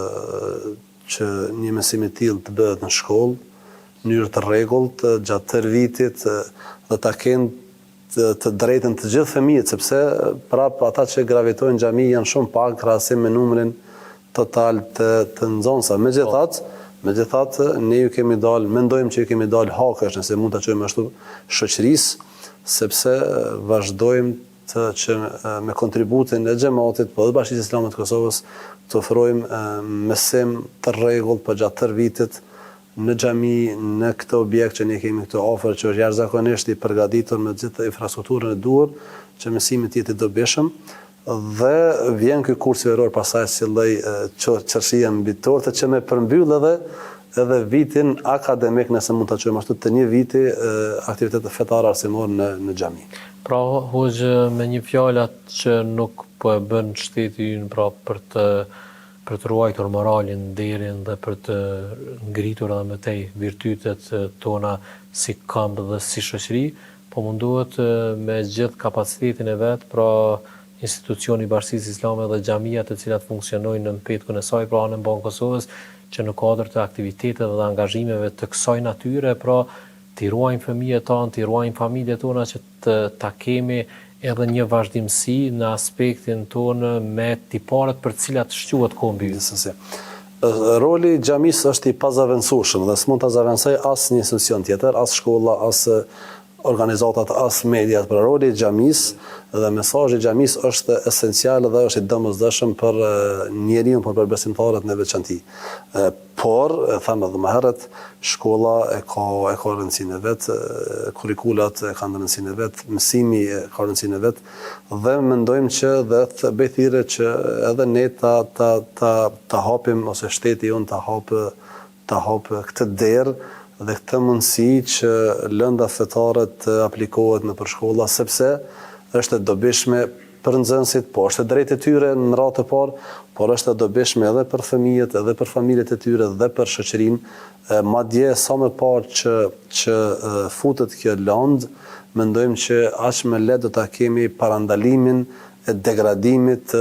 që një mësim i tillë të bëhet në shkollë, në mënyrë të rregullt gjatë tërë vitit dhe ta kenë të drejtën të gjithë fëmijët, sepse prapë ata që gravitojnë në xhami janë shumë pak krahasim me numrin total të nxënësve. Megjithatë, ne ju kemi dalë, mendojmë që ju kemi dalë hakësh, nëse mund ta quajmë ashtu, shoqërisë, sepse vazhdojmë që me kontributin e xhamatit, po edhe Bashkisë Islame të Kosovës, të ofrojmë mësim të rregullt për gjatë tërë vitit në xhami, në këtë objekt që ne kemi këtu afër, që është jashtëzakonisht i përgatitur me gjithë infrastrukturën e duhur, që mësimi të jetë i dobishëm. Dhe vjen ky kurs veror pasaj si lloj çarshie mbi tortë që më përmbyll edhe vitin akademik, nëse mund ta quajmë ashtu, të një viti aktivitete fetare arsimor në xhami. Pra, hoxhë, me një fjalë atë që nuk po e bën shteti ynë pra për të ruajtur moralin, nderin dhe për të ngritur edhe më tej virtytet tona si këmbë dhe si shoqëri, po munduhet me gjithë kapacitetin e vet, pra institucioni i Bashkisë Islame dhe xhamia të cilat funksionojnë në petkun e saj, pra në Bankën e Kosovës, që në kuadër të aktiviteteve dhe angazhimeve të kësaj natyre, pra t'i ruajmë fëmijët tanë, t'i ruajmë familjet tona që ta kemi edhe një vazhdimsi në aspektin tonë me tiparet për cilat shquhet kombi. Roli i xhamisë është i pazavendësueshëm dhe s'mund ta zavendësoj asnjë institucion tjetër, as shkolla, as organizatat, as mediat. Për roli i xhamisë dhe mesazhi i xhamisë është esencial dhe është i domosdoshëm për njeriu, për besimtarët në veçantë. Por, thamë edhe më herët, shkolla e ka rëndësinë e vet, kurrikulat e kanë rëndësinë e vet, mësimi ka rëndësinë e vet dhe mendojmë që dhe bëj thirrje që edhe ne ta hapim ose shteti jon ta hap këtë derë dhe këtë mundësi që lënda fetare të aplikohet në përshkolla, sepse është e dobishme për nxënësit, po është e drejtë e tyre në radhë të parë, por është e dobishme edhe për fëmijët, edhe për familjet e tyre dhe për shoqërinë. Madje sa më parë që futet kjo lëndë, mendojmë që aq më lehtë do ta kemi parandalimin e degradimit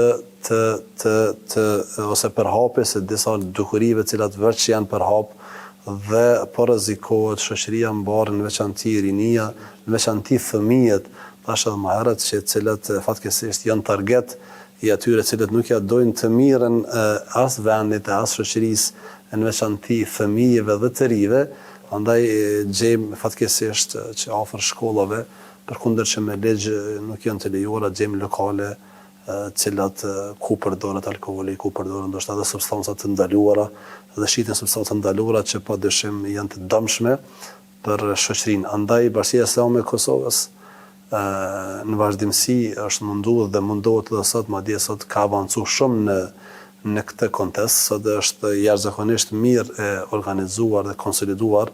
ose përhapjes së disa dukurive të cilat veç janë përhap dhe po rrezikohet shoqëria mbarë, në veçantë rinia, në veçantë fëmijët, tash edhe më herët, që cilët fatkeqësisht janë target i atyre cilët nuk ja dojnë të mirën as vendit, as shoqërisë, në veçantë fëmijëve dhe të rive, andaj gjejmë fatkeqësisht që afër shkollave, përkundër që me ligj nuk janë të lejuara, gjejmë lokale cilat ku përdoret alkooli, ku përdoren ndoshta edhe substanca të ndaluara dhe shiten substanca të ndaluara që padyshim janë të dëmshme për shoqërinë. Andaj Bashkia Islame e Kosovës në vazhdimsi është munduar dhe mundohet edhe sot, madje sot ka avancuar shumë në këtë kontest, sot është jashtëzakonisht mirë e organizuar dhe konsoliduar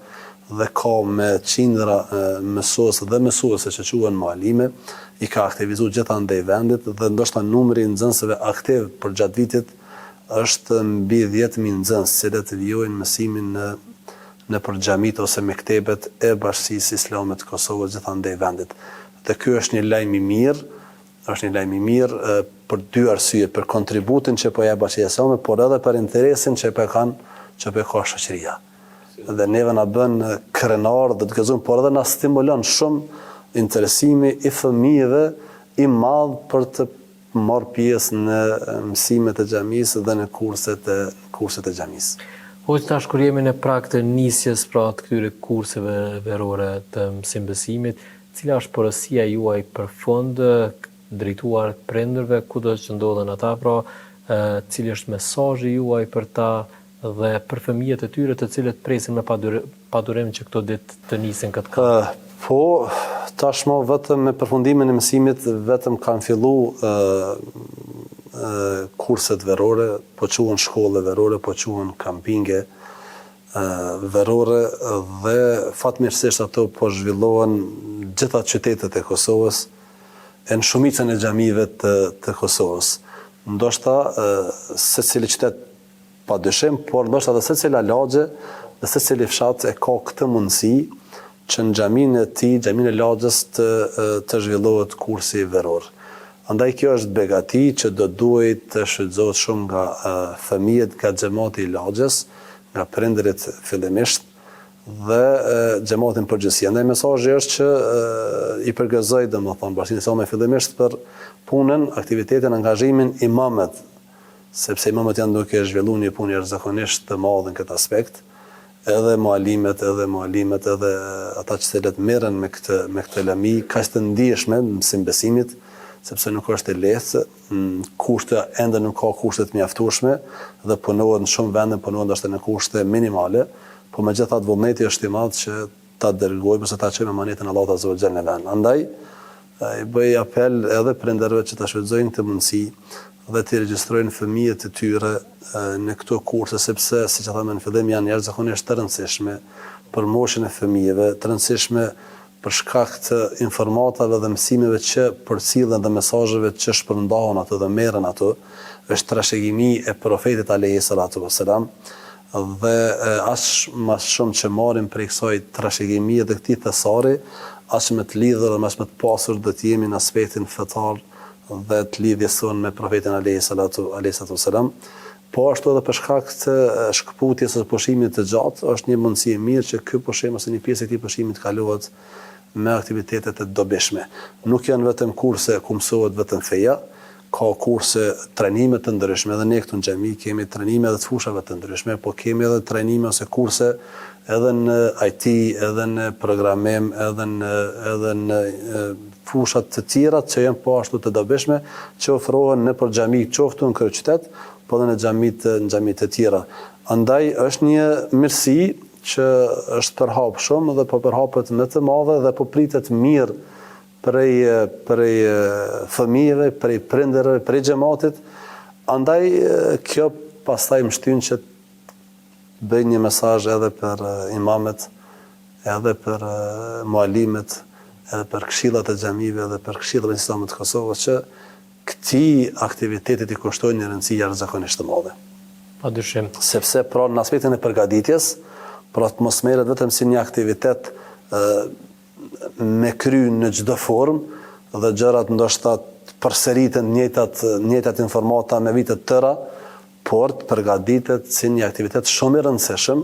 dhe ka me qindra mësues dhe mësuese që quhen mualime, i ka aktivizuar gjithandej vendit dhe ndoshta numri i nxënësve aktiv për gjatë vitit është mbi 10.000 nxënës, cilët vijojnë mësimin në për xhamit ose mektebet e Bashkisë Islame të Kosovës gjithandej vendit. Dhe ky është një lajm i mirë, për dy arsye, për kontributin që po jep Bashkia Islame, por edhe për interesin që po ka shoqëria. Dhe neve na bën krenar dhe të gëzojmë, por edhe na stimulon shumë interesimi i fëmijëve i madh për të marrë pjesë në mësimet e xhamisë dhe në kurset e xhamisë. Hoqë tash kur jemi në prag të nisjes pra të këtyre kurseve verore të mësimbesimit, cila është porosia juaj për fond drejtuar prindërve kudo që ndodhen ata, pra cili është mesazhi juaj për ta dhe për fëmijët e tyre të cilët presin me padurim që këto ditë të nisin këtë kohë? Po, tashmë vetëm me përfundimin e mësimit vetëm kanë filluar kurset verore, po quhen shkolle verore, po quhen kampinge verore dhe fatmirësisht ato po zhvillohen gjitha qytetet e Kosovës e në shumicën e xhamive të Kosovës. Ndoshta secili qytet padyshim, por ndoshta edhe secila lagje dhe secili fshat e ka këtë mundësi që në xhaminë e tij, xhaminë e lagjës të zhvillohet kursi veror. Andaj kjo është begati që do duhet të shfrytëzohet shumë nga fëmijët, nga xhamati i lagjës, nga prindërit fillimisht dhe xhamatin përgjithësi. Andaj mesazhi është që i përgëzoj domethënë Bashkinë Islame fillimisht për punën, aktivitetin, angazhimin imamët, sepse imamët janë duke zhvilluar një punë jashtëzakonisht të madhe në këtë aspekt, edhe mualimet, edhe ata që cilët merren me këtë lami, kaq të ndijshme në mësim besimit, sepse nuk është e lehtë, kushte ende nuk ka kushte të mjaftueshme dhe punohet në shumë vende, punohet ndoshta në kushte minimale, por megjithatë vullneti është i madh që ta dërgojmë ose ta çojmë amanetën Allahut Azza wa Jalla në vend. Andaj i bëj apel edhe prindërve që ta shfrytëzojnë këtë mundësi dhe të regjistrojnë fëmijët e tyre në këto kurse, sepse, siç e thamë në fillim, janë jashtëzakonisht të rëndësishme për moshën e fëmijëve, të rëndësishme për shkak të informatave dhe mësimeve që përcillen dhe mesazheve që shpërndahen ato dhe merren ato, është trashëgimi e profetit alayhi salatu wassalam dhe as më shumë që marrim prej kësaj trashëgimie dhe këtij thesari, as më të lidhur dhe as më të pasur do të jemi në aspektin fetar dhe të lidhjes sonë me profetin alayhi salatu wassalam, po ashtu edhe për shkak të shkputjes së pushimit të gjatë, është një mundësi e mirë që ky pushim ose një pjesë e këtij pushimi të kalohet me aktivitete të dobishme. Nuk janë vetëm kurse ku mësohet vetëm feja, ka kurse trajnime të ndryshme, edhe ne këtu në xhami kemi trajnime edhe të fushave të ndryshme, po kemi edhe trajnime ose kurse edhe në IT, edhe në programim, edhe në fushat të tjera që janë po ashtu të dobishme, që ofrohen nëpër xhami, qoftë në kryeqytet, po edhe në xhamit të tjera. Andaj është një mirësi që është përhap shumë dhe po përhapet më të madhe dhe po pritet mirë prej fëmijëve, prej prindërve, prej xhamatit. Andaj kjo pastaj më shtyn që bëj një mesazh edhe për imamet, edhe për mualimet, edhe për këshillat e xhamive, edhe për këshillat e Islamit të Kosovës, që këtij aktivitetit i kushtojnë një rëndësi jashtëzakonisht të madhe. Padyshim. Sepse pra në aspektin e përgatitjes, pra të mos merret vetëm si një aktivitet me kry në çdo formë dhe gjërat ndoshta përsëriten njëjtat informata me vite të tëra, por të përgatitet si një aktivitet shumë i rëndësishëm,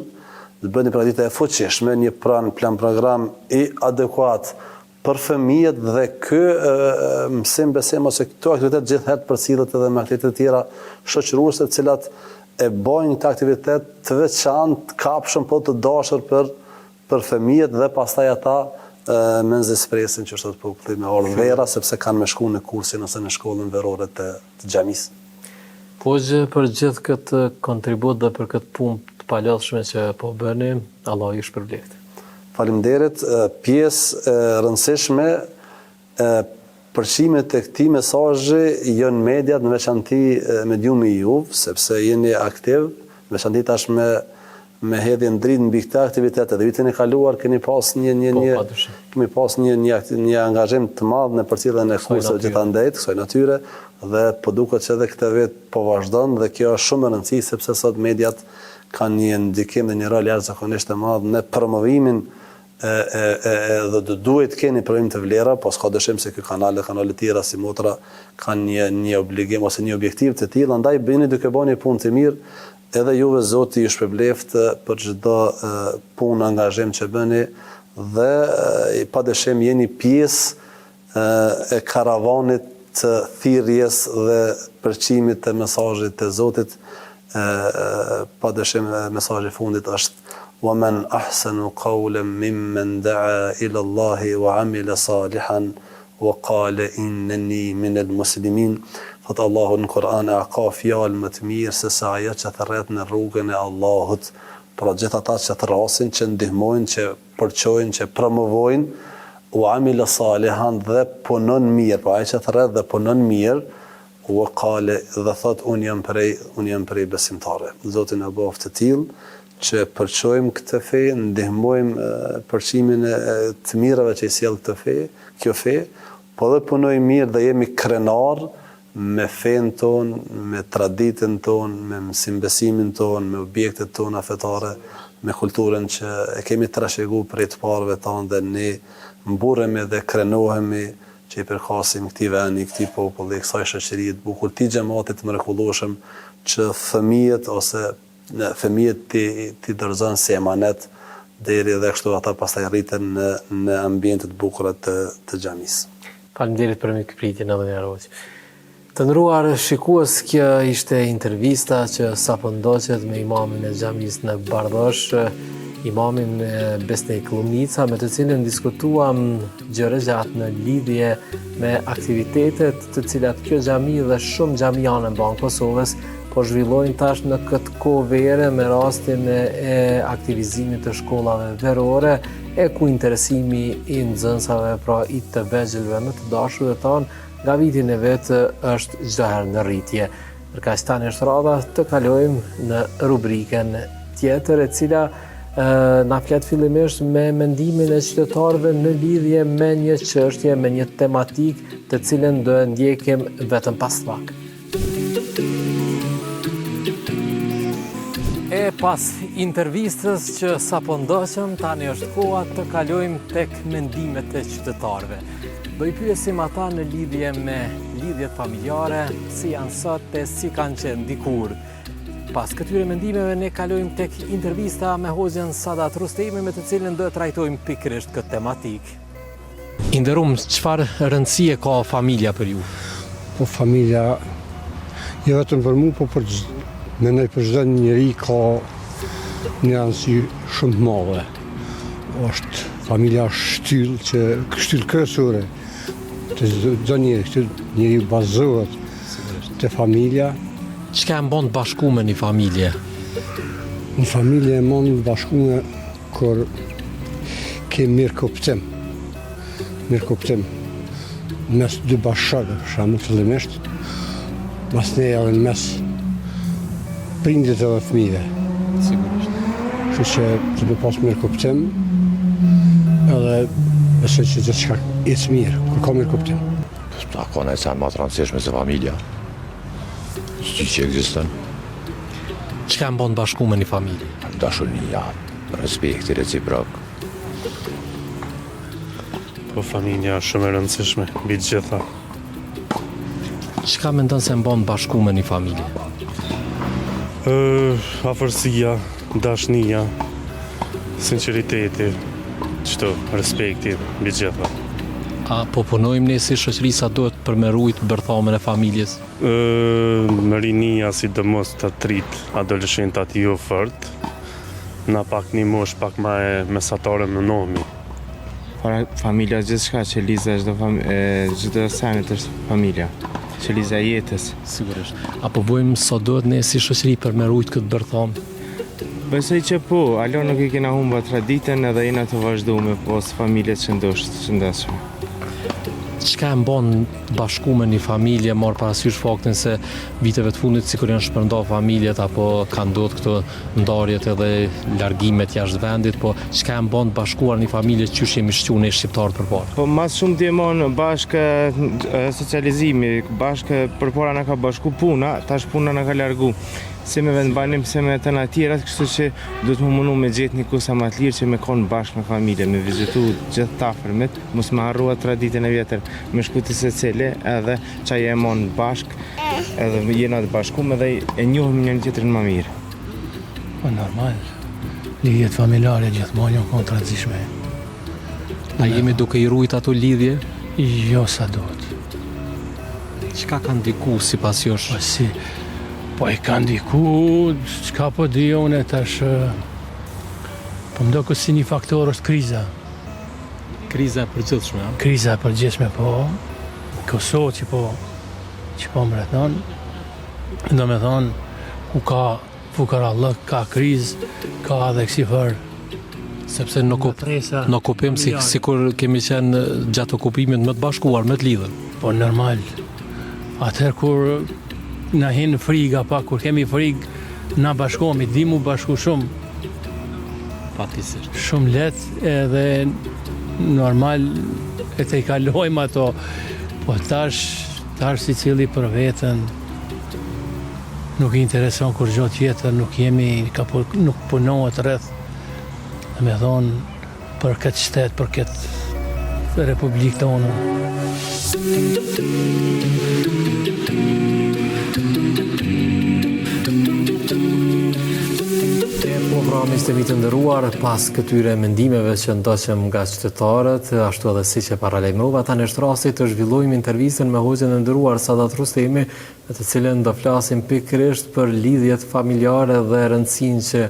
të bëhet një përgatitje e fuqishme, një plan program i adekuat për fëmijët dhe ky mësim besim ose këto aktivitet gjithherë përcillet edhe me aktivitete tjera shoqëruese, të cilat e bojnë këtë aktivitet të veçantë, të kapshëm, po të dashur për fëmijët dhe pastaj ata me nxespresin që është të popullit me orë vera, sepse kanë me shku në kursin ose në shkollën verore të xhamisë. Po gjë për gjithë këtë kontribut dhe për këtë punë të palodhshme që po bëni, Allah ju shpërbleft. Faleminderit. Pjesë e rëndësishme përqimet e këtij mesazhi janë mediat, në veçanti mediumi juv, sepse jeni aktiv, në veçanti tash me hedhjen dritë mbi këtë aktivitet. Edhe vitin e kaluar kemi pas një angazhim të madh në përcjelljen e kurseve gjithandaj të kësaj natyre dhe po duket që edhe këtë vit po vazhdon dhe kjo është shumë e rëndësishme sepse sot mediat kanë një ndikim dhe një rol jashtëzakonisht të madh në promovimin dhe duhet keni provim të vlera, po s'ka dyshim se ky kanale tjera si motra kanë një obligim ose një objektiv të tillë, andaj bëni duke bënë një punë të mirë, edhe juve Zoti ju shpërbleft për çdo punë angazhim që bëni dhe padyshim jeni pjesë e karavanit të thirrjes dhe përçimit të mesazhit të Zotit. Padyshim mesazhi i fundit është وَمَنْ أَحْسَنُ قَوْلًا مِمَّنْ دَعَا إِلَى اللَّهِ وَعَمِلَ صَالِحًا وَقَالَ إِنَّنِي مِنَ الْمُسْلِمِينَ. Thotë Allahu në Kur'an, e ka fjalë më të mirë se sa ajo që thërret në rrugën e Allahut. Pra gjithë ata që thrasin, që ndihmojnë, që përçojnë, që promovojnë, وَعَمِلَ صَالِحًا dhe punon mirë, pra ai që thërret dhe punon mirë, وَقَالَ dhe thotë unë jam prej besimtarëve. Zoti na bëft të tillë që përçojmë këtë fe, ndihmojmë përçimin e të mirave që i sjell kjo fe, po dhe punojmë mirë dhe jemi krenar me fen ton, me traditën ton, me mësimbesimin ton, me objektet tona fetare, me kulturën që e kemi trashëguar prej të parëve tanë dhe ne mburremi dhe krenohemi që i përkasim këtij vendi, këtij populli, kësaj shoqërie të bukur, këtij xhamatit të mrekullueshëm që fëmijët ti dorëzon si emanet deri dhe kështu ata pastaj rriten në ambiente të bukura të xhamisë. Faleminderit për mikpritjen edhe një herë. Të nderuar shikues, kjo ishte intervista që sapo ndoqet me imamin e xhamisë në Bardhosh, imamin Besnik Lumnica, me të cilin diskutuam gjëra gjatë në lidhje me aktivitetet të cilat kjo xhami dhe shumë xhamianë në Bankë Kosovës po zhvillojnë tash në këtë kohë vere me rastin e aktivizimit të shkollave verore, e ku interesimi i nxënësave, pra i të vegjëlve më të dashurve tanë, nga vitin e vetë është çdo herë në rritje. Për kaq tani është rradha të kalojmë në rubrikën tjetër, e cila na flet fillimisht me mendimin e qytetarëve në lidhje me një çështje, me një tematik të cilën do e ndjekim vetëm pas pak. E pas intervistës që sapo ndoqëm, tani është koha të kalojmë tek mendimet e qytetarëve. Do i pyesim ata në lidhje me lidhjet familjare, si janë sot e si kanë qenë dikur. Pas këtyre mendimeve ne kalojmë tek intervista me hoxhën Sadat Rustemi, me të cilën do të trajtojmë pikërisht këtë tematikë. I nderuar, çfarë rëndësie ka familja për ju? Po familja, jo vetëm për mu, po mendoj për çdo njeri ka një rëndësi shumë të madhe. Familja është shtyllë kryesore të çdo njeri, njeriu bazohet te familja. Çka e bën të bashkuar një familje? Një familje e mund të bashkuar kur ke mirë kuptim mes dy bashkëshortëve, për shembull, fillimisht, mas ne edhe mes prindit edhe fëmijëve. Sigurisht. Kështu që të me pas mirë kuptim, edhe besoj që gjithçka ecë mirë, kur ka mirë kuptim. Takon e sa më të rëndësishme se familja. Që ekziston. Çka e bën të bashkuar një familje? Dashuria, respekti reciprok. Po familja është shumë e rëndësishme, mbi të gjitha. Çka mendon se bën të bashkuar një familje? Afërsia, dashnia, sinqeriteti, respekti, mbi të gjitha. A po punojmë ne si shoqëri sa duhet për me rujt bërthamën e familjes? Në rinia, sidomos të trit adoleshentat jo fort, na pak një mosh pak ma e mesatare më nomi. Familja gjithçka, qeliza çdo sanit është familja. Qeliza jetës. Sigurisht. Apo vojmë sa duhet ne si shoqëri për me rujt këtë bërthamë? Besoj që po, alo nuk i kena humba traditën edhe jena të vazhdume pas familjet që ndeshme. Çka e bën të bashkuar një familje, marr parasysh faktin se viteve të fundit sikur janë shpërndar familjet apo kanë ndodhur këto ndarjet edhe largimet jashtë vendit, po çka e bën të bashkuar një familje qysh jemi shquar ne shqiptar përpara? Po mas shumë ndihmon bashkë socializimi, bashkë përpara na ka bashku puna, tash puna na ka largu. Se me vendbanim, se me të në tjerat, kështu që du të më mundu me gjithë një kusa më të lirë që me konë bashkë me familje, me vizitu gjithë të afërmit, mos me harrua traditën e vjetër, me shku të secili edhe që e monë bashkë, edhe jena të bashkum edhe e njohëm një tjetërin më mirë. Po normal, lidhjet familjare gjithmonë janë kontradzishme. A jemi duke i rujt ato lidhje? Jo sa duhet. Çka ka ndiku sipas jush? Po i ka ndiku, çka po di unë tash, po më do si një faktor është kriza. Kriza e përgjithshme, a? Kriza e përgjithshme, po. Kosovë që po më rrethon, do me thonë, ku ka fukarallëk, ka krizë, ka edhe kësifër. Sepse në okupim sikur kemi qenë gjatë okupimit më të bashkuar, më të lidhur. Po normal. Atëherë kur na hinë friga pa, kur kemi frigë, na bashkohemi, dimu bashku shumë. Patjetër. Shumë lehtë edhe normal e të i kalojmë ato, po tash si cili për veten, nuk i intereson kur gjë tjetër, nuk punohet rreth, dhe me thonë, për këtë shtet, për këtë republikë tonë. Miqtë të nderuar, pas këtyre mendimeve që ndoqëm nga qytetarët, ashtu edhe siç e paralajmërova, tani është rasti të zhvillojmë intervistën me hoxhën e nderuar Sadat Rustemi, me të cilën do flasim pikërisht për lidhjet familjare dhe rëndësinë që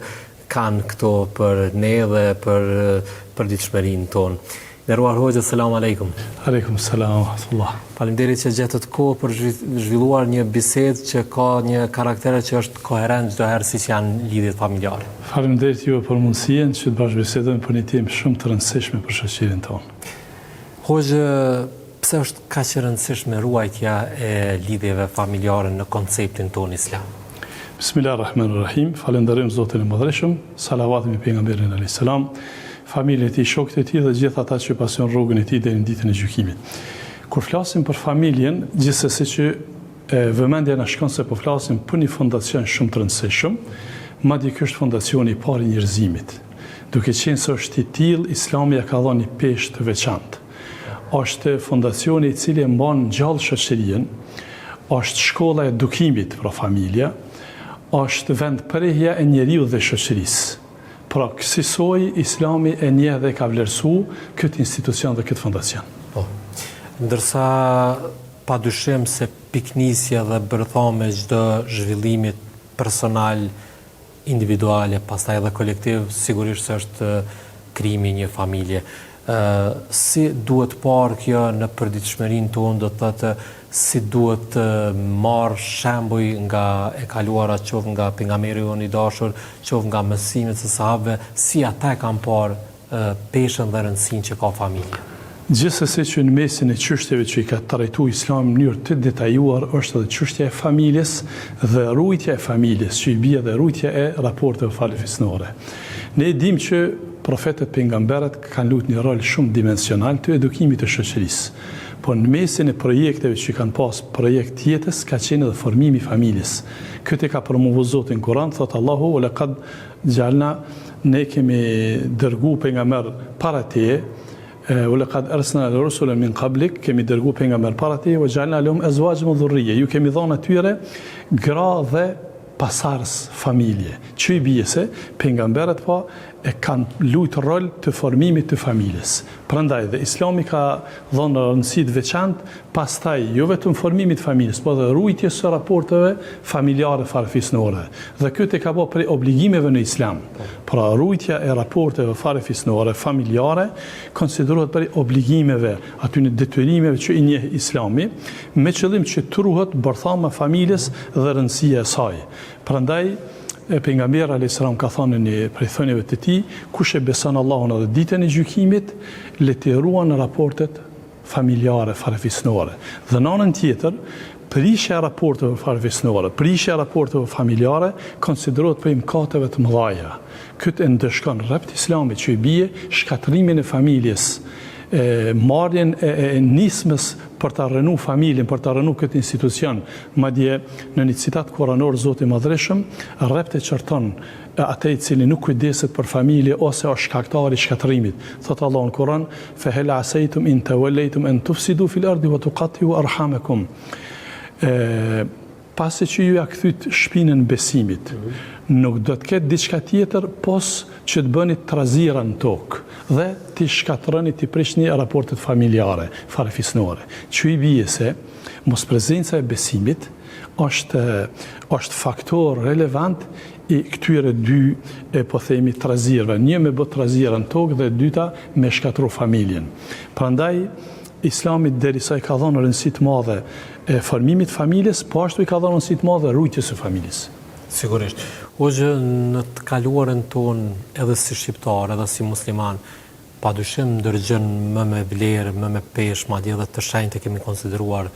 kanë këto për ne dhe për ditëshmërinë tonë. Nderuar hoxha, selam aleikum. Aleikum selam wa rahmatullah. Faleminderit që gjetët kohë për zhvilluar një bisedë që ka një karakter që është koherent çdo herë siç janë lidhjet familjare. Faleminderit juve për mundësinë që të bashkëbisedojmë për një temë shumë të rëndësishme për shoqërinë tonë. Hoxha, pse është kaq e rëndësishme ruajtja e lidhjeve familjare në konceptin tonë islam? Bismillahirrahmanirrahim. Falenderojmë Zotin e Madhreshëm, salavat mbi pejgamberin alayhis salam, familjen e tij, shokët e tij dhe gjithë ata që pasion rrugën e tij deri në ditën e gjykimit. Kur flasim për familjen, gjithsesi që vëmendja na shkon se po flasim për një fondacion shumë të rëndësishëm, madje ky është fondacioni i parë i njerëzimit. Duke qenë se është i tillë, Islami ja ka dhënë një peshë të veçantë. Është fondacioni i cili e mban gjallë shoqërinë, është shkolla e edukimit për familja, është vend prehja e njeriu dhe shoqërisë. Pra, kësaj Islami e njeh dhe ka vlerësu këtë institucion dhe këtë fondacion. Po. Ndërsa padyshim se piknisja dhe bërthame çdo zhvillimit personal, individuale, pastaj edhe kolektiv, sigurisht se është krijimi i një familje. Si duhet parë kjo në përditshmërinë tonë, do të thotë si duhet marrë shembuj nga e kaluara, qoftë nga pejgamberi jon i dashur, qoftë nga mësimet e sahabëve, si ata kanë parë peshën dhe rëndësinë që ka familja. Gjithsesi që në mesin e çështjeve që i ka trajtuar Islami në mënyrë të detajuar është edhe çështja e familjes dhe rujtja e familjes, që i bie dhe rujtja e raporteve familjesore. Ne dimë që profetët pejgamberët kanë luajtur një rol shumë dimensional të edukimit të shoqërisë. Po në mesin e projekteve që kanë pas projekt jetës, ka qenë edhe formimi i familjes. Këtë ka promovuar Zoti në Kur'an, thotë Allahu: "Wa laqad ja'alna", ne kemi dërguar pejgamber para teje, "Walaqad arsalna rusulan min qablik", kemi dërguar pejgamber para teje, "wa ja'alna lahum azwajan wa dhurriyya", ju kemi dhënë atyre gra dhe pasardhës familje. Që i bie se pejgamberët po e kanë luajtur rol të formimit të familjes. Prandaj dhe Islami ka dhënë rëndësi të veçantë pastaj jo vetëm formimit të familjes, por edhe rujtjes së raporteve familjare farefisnore. Dhe këtë ka bërë prej obligimeve në Islam. Pra rujtja e raporteve farefisnore familjare konsiderohet prej obligimeve, aty në detyrimeve që i njeh Islami, me qëllim që të ruhet bërthama familjes dhe rëndësia e saj. Prandaj pejgamberi alayhis salam ka thënë në prej thënieve të tij, kush e beson Allahun dhe ditën e gjykimit, le të ruan në raportet familjare farefisnore. Dhe në anën tjetër, prishja e raporteve farefisnore, prishja e raporteve familjare konsiderohet prej mëkateve të mëdha. Këtë e ndëshkon rrept Islami që i bie shkatrimin e familjes, marrjen e nismës për të rënu familjen, për të rënu këtë institucion. Madje në një citat kuranor Zoti i Madhreshëm rrept e çarton atë i cili nuk kujdeset për familje ose është shkaktari i shkatrimit. Thot Allah në Kur'an: "Fa hal asaytum in tawallaytum an tufsidu fil ardi wa tuqatti'u arhamakum." Pasi që ju ja kthyt shpinën besimit, nuk do të ketë diçka tjetër pos që të bëni trazira në tokë dhe të shkatroni, të prishni raportet familjare, farefisnore. Që i bie se mos prezenca e besimit është faktor relevant i këtyre dy, po themi, trazirëve. Një me bë trazira në tokë dhe dyta me shkatru familjen. Prandaj Islami derisa i ka dhënë rëndësi të madhe e formimit familjes, po ashtu i ka dhënë rëndësi të madhe rujtjes së familjes. Sigurisht. Hoxhë, në të kaluarën tonë edhe si shqiptar, edhe si musliman, padyshim ndërgjën më me vlerë, më me peshë, madje edhe të shenjtë kemi konsideruar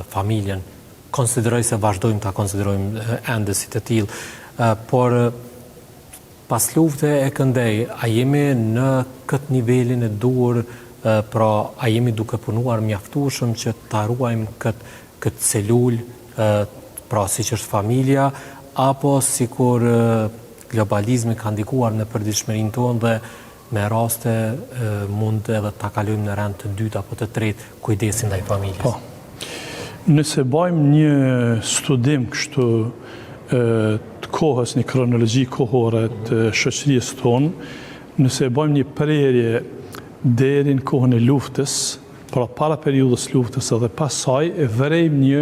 familjen. Konsideroj se vazhdojmë ta konsiderojmë ende si të tillë, por pas lufte e këndej, a jemi në këtë nivelin e duhur, pra a jemi duke punuar mjaftueshëm që ta ruajmë këtë celul, pra siç është familja, apo sikur globalizmi ka ndikuar në përditshmërinë tonë dhe me raste mund edhe ta kalojmë në rend të dytë apo të tretë kujdesin ndaj familjes. Po. Nëse bëjmë një studim kështu të kohës, një kronologji kohore të shoqërisë tonë, nëse bëjmë një prerje deri në kohën e luftës, pra para periudhës luftës edhe pas saj, e vërejmë një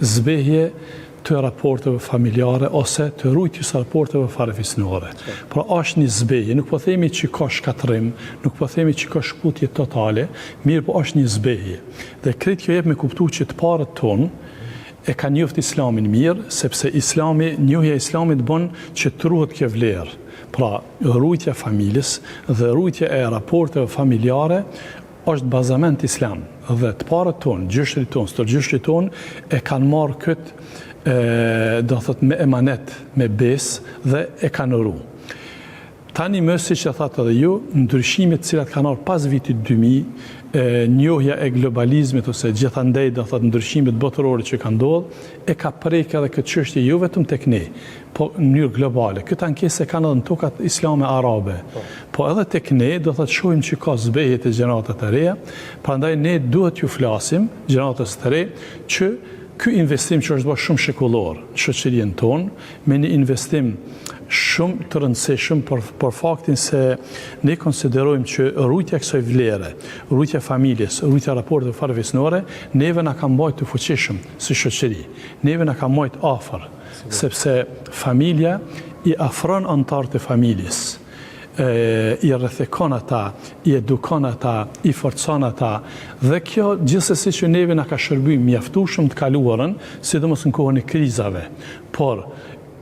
zbehje të raporteve familjare ose të rujtjes raporteve farefisnore. Pra është një zbehje, nuk po themi që ka shkatrim, nuk po themi që ka shkputje totale, mirë po është një zbehje. Dhe krejt kjo jep me kuptu që të parët tonë e ka njoft Islamin mirë, sepse njohja e Islamit bën që të ruhet kjo vlerë. Pra, rujtja familjes dhe rujtja e raporteve familjare është bazament Islam. Dhe të parët tonë, gjyshrit tonë, stërgjyshrit tonë, e kanë marrë këtë do thot me emanet, me besë dhe e kanë uru. Tani më si që thatë edhe ju, ndryshimet cilat kanë arë pas vitit 2000, njohja e globalizmit ose gjithandej do thot ndryshimet botërore që kanë ndodhur, e ka prejkë edhe këtë çështje jo vetëm tek ne, po në mënyrë globale. Këtë ankesë kanë edhe në tokat islame arabe. Po edhe tek ne do thot shohim që ka zbehje të gjeneratave të reja, prandaj ne duhet ju flasim gjeneratës të re që ky investim që është bërë shumë shekullor në shoqërinë tonë, me një investim shumë të rëndësishëm për faktin se ne konsiderojmë që rrujtja kësaj vlere, rrujtja familjes, rrujtja raporteve farefisnore, neve na ka mbajtur të fuqishëm si shoqëri, neve na ka mbajtur afër, sepse familja i afron anëtarët e familjes, i rrethekon ata, i edukon ata, i forcon ata, dhe kjo gjithsesi që neve na ka shërby mjaftueshëm të kaluarën, sidomos në kohën e krizave, por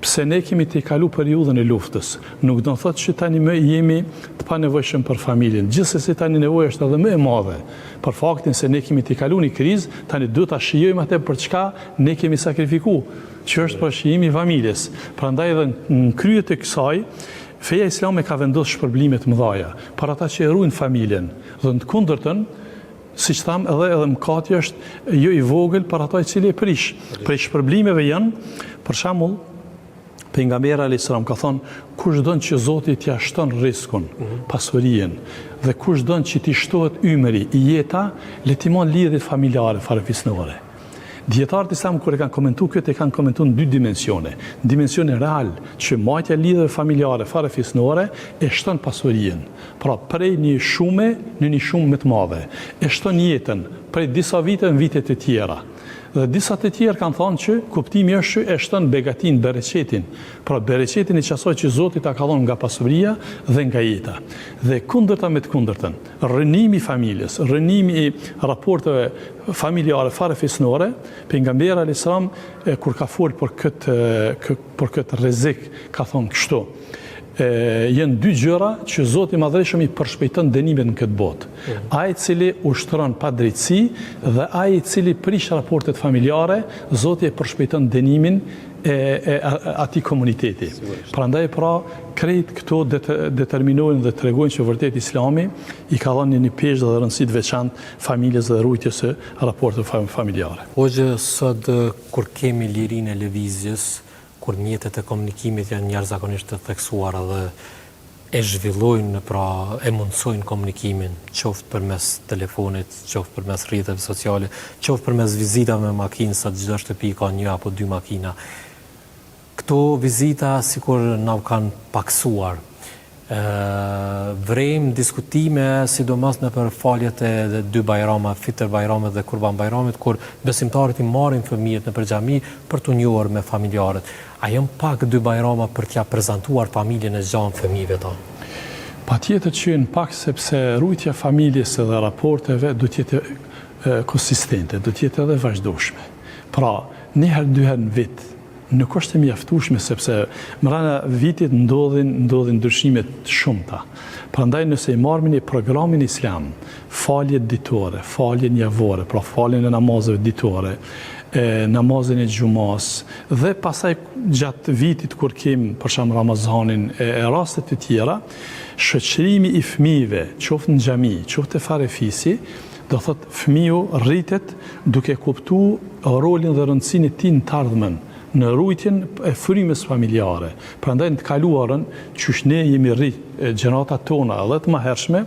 pse ne kemi të kalu periudhën e luftës, nuk do të thotë që tani më jemi të panevojshëm për familjen. Gjithsesi tani nevoja është edhe më e madhe. Për faktin se ne kemi të kalu një krizë, tani duhet ta shijojmë atë për çka ne kemi sakrifikuar, që është për shijimi i familjes. Prandaj edhe në krye të kësaj, feja islame ka vendosur shpërblime të mëdha për ata që e ruajnë familjen. Dhe në të kundërtën, siç tham, edhe mëkati është jo i vogël për ata i cili e prish. Prej shpërblimeve janë, për shembull, pejgamberi alayhis salam ka thonë, kush don që Zoti t'ia shton rrezikun, pasurinë, dhe kush don që t'i shtohet ymëri, jeta, le t'i mon lidhjet familjare, farefisnore. Dietarët islam kur e kanë komentuar këtë, e kanë komentuar në dy dimensione. Dimensione real, që majtja lidhjeve familjare, farefisnore, e shton pasurinë. Pra, prej një shume në një shumë më të madhe. E shton jetën prej disa vite në vitet e tjera. Dhe disa të tjerë kanë thonë që kuptimi është që e shton begatin, bereqetin. Pra bereqetin i qasoj që Zoti ta ka dhënë nga pasuria dhe nga jeta. Dhe kundërta me të kundërtën, rënimi i familjes, rënimi i raporteve familjare farefisnore, pejgamberi alayhis salam kur ka folur për këtë rrezik, ka thonë kështu: janë dy gjëra që Zoti i Madhreshëm i përshpejton dënimin në këtë botë. Ai i cili ushtron pa drejtësi dhe ai i cili prish raportet familjare, Zoti e përshpejton dënimin e atij komuniteti. Prandaj pra krejt këto determinojnë dhe tregojnë që vërtet Islami i ka dhënë një peshë dhe rëndësi të veçantë familjes dhe rrugës së raporteve familjare. Hoxha, sot kur kemi lirinë e lëvizjes, kur mjetet e komunikimit janë jashtëzakonisht të theksuara dhe e zhvillojnë, pra e mundsojnë komunikimin, qoftë përmes telefonit, qoftë përmes rrjeteve sociale, qoftë përmes vizitave me makinë, sa çdo shtëpi ka një apo dy makina. Këto vizita sikur na kanë paksuar. Vrem diskutime, sidomos në për faljet e dy bajrama, Fitr Bajramit dhe Kurban Bajramit, kur besimtarët i marrin fëmijët në për xhami për t'u njohur me familjarët. A janë pak dy bajrama për t'ia prezantuar familjen e gjanë fëmijëve tonë? Patjetër që janë pak, sepse rrugtja familjes dhe raporteve do të jetë konsistente, do të jetë edhe vazhdueshme. Pra, një herë dy herë në vit nuk është e mjaftueshme, sepse brenda vitit ndodhin ndryshime të shumta. Prandaj nëse i marrim një programin islam, faljet ditore, faljen javore, pra faljen e namazeve ditore, namazin e xumas, dhe pasaj gjatë vitit kur kem për shembull Ramazanin e raste të tjera, shoqërimi i fëmijëve, qoftë në xhami, qoftë te farefisi, do thotë fëmiu rritet duke kuptuar rolin dhe rëndësinë e tij në të ardhmen, në rrugën e frymës familjare. Prandaj në të kaluarën, qysh ne jemi rrit gjenerat tona edhe të mëhershme,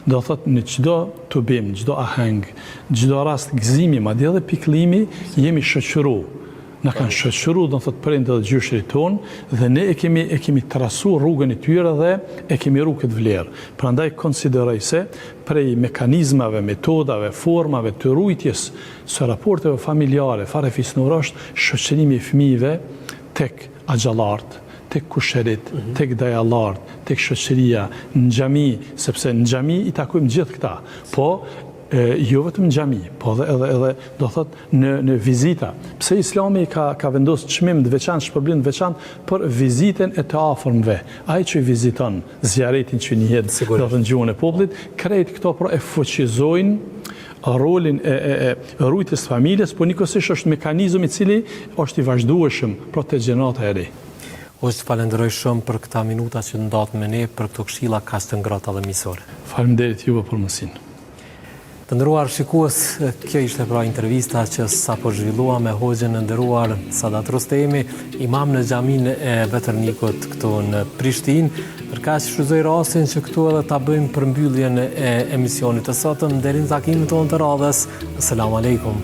do thotë në çdo tubim, çdo aheng, çdo rast gëzimi, madje edhe pikëllimi, jemi shoqëruar. Na kanë shoqëruar, do thotë prindët dhe gjyshrit ton, dhe ne e kemi trasuar rrugën e tyre dhe e kemi rrugë këtë vlerë. Prandaj konsideroj se prej mekanizmave, metodave, formave të rrugës së raporteve familjare, farefisnore është shoqërimi i fëmijëve tek axhallart, tek kusherit, tek dajallart, tek shoqëria, në xhami, sepse në xhami i takojmë gjithë këta. Po jo vetëm në xhami, po edhe do thot në vizita. Pse Islami ka vendosur çmim të veçantë, shpërblim të veçantë për vizitën e të afërmve. Ai që viziton zjaretin që njihet do të gjuhën e popullit, krejt këto pro e fuqizojnë rolin e rrugës së familjes, por nikosisht është mekanizëm i cili është i vazhdueshëm për të gjenerata e re. Hoxha, falenderoj shumë për këta minuta që ndatën me ne për këto këshilla kaq të ngrohta dhe miqësore. Faleminderit juve për mundësinë. Të nderuar shikues, kjo ishte pra intervista që sapo zhvillua me hoxhën e nderuar Sadat Rostemi, imam në xhaminë e Veternikut këtu në Prishtinë. Për kaq shfrytëzoj rastin që këtu edhe ta bëjmë përmbylljen e emisionit të sotëm. Deri në takimin tonë të radhës. Asalamu alaikum.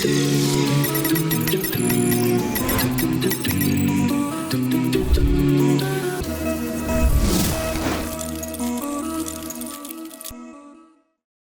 Thank you.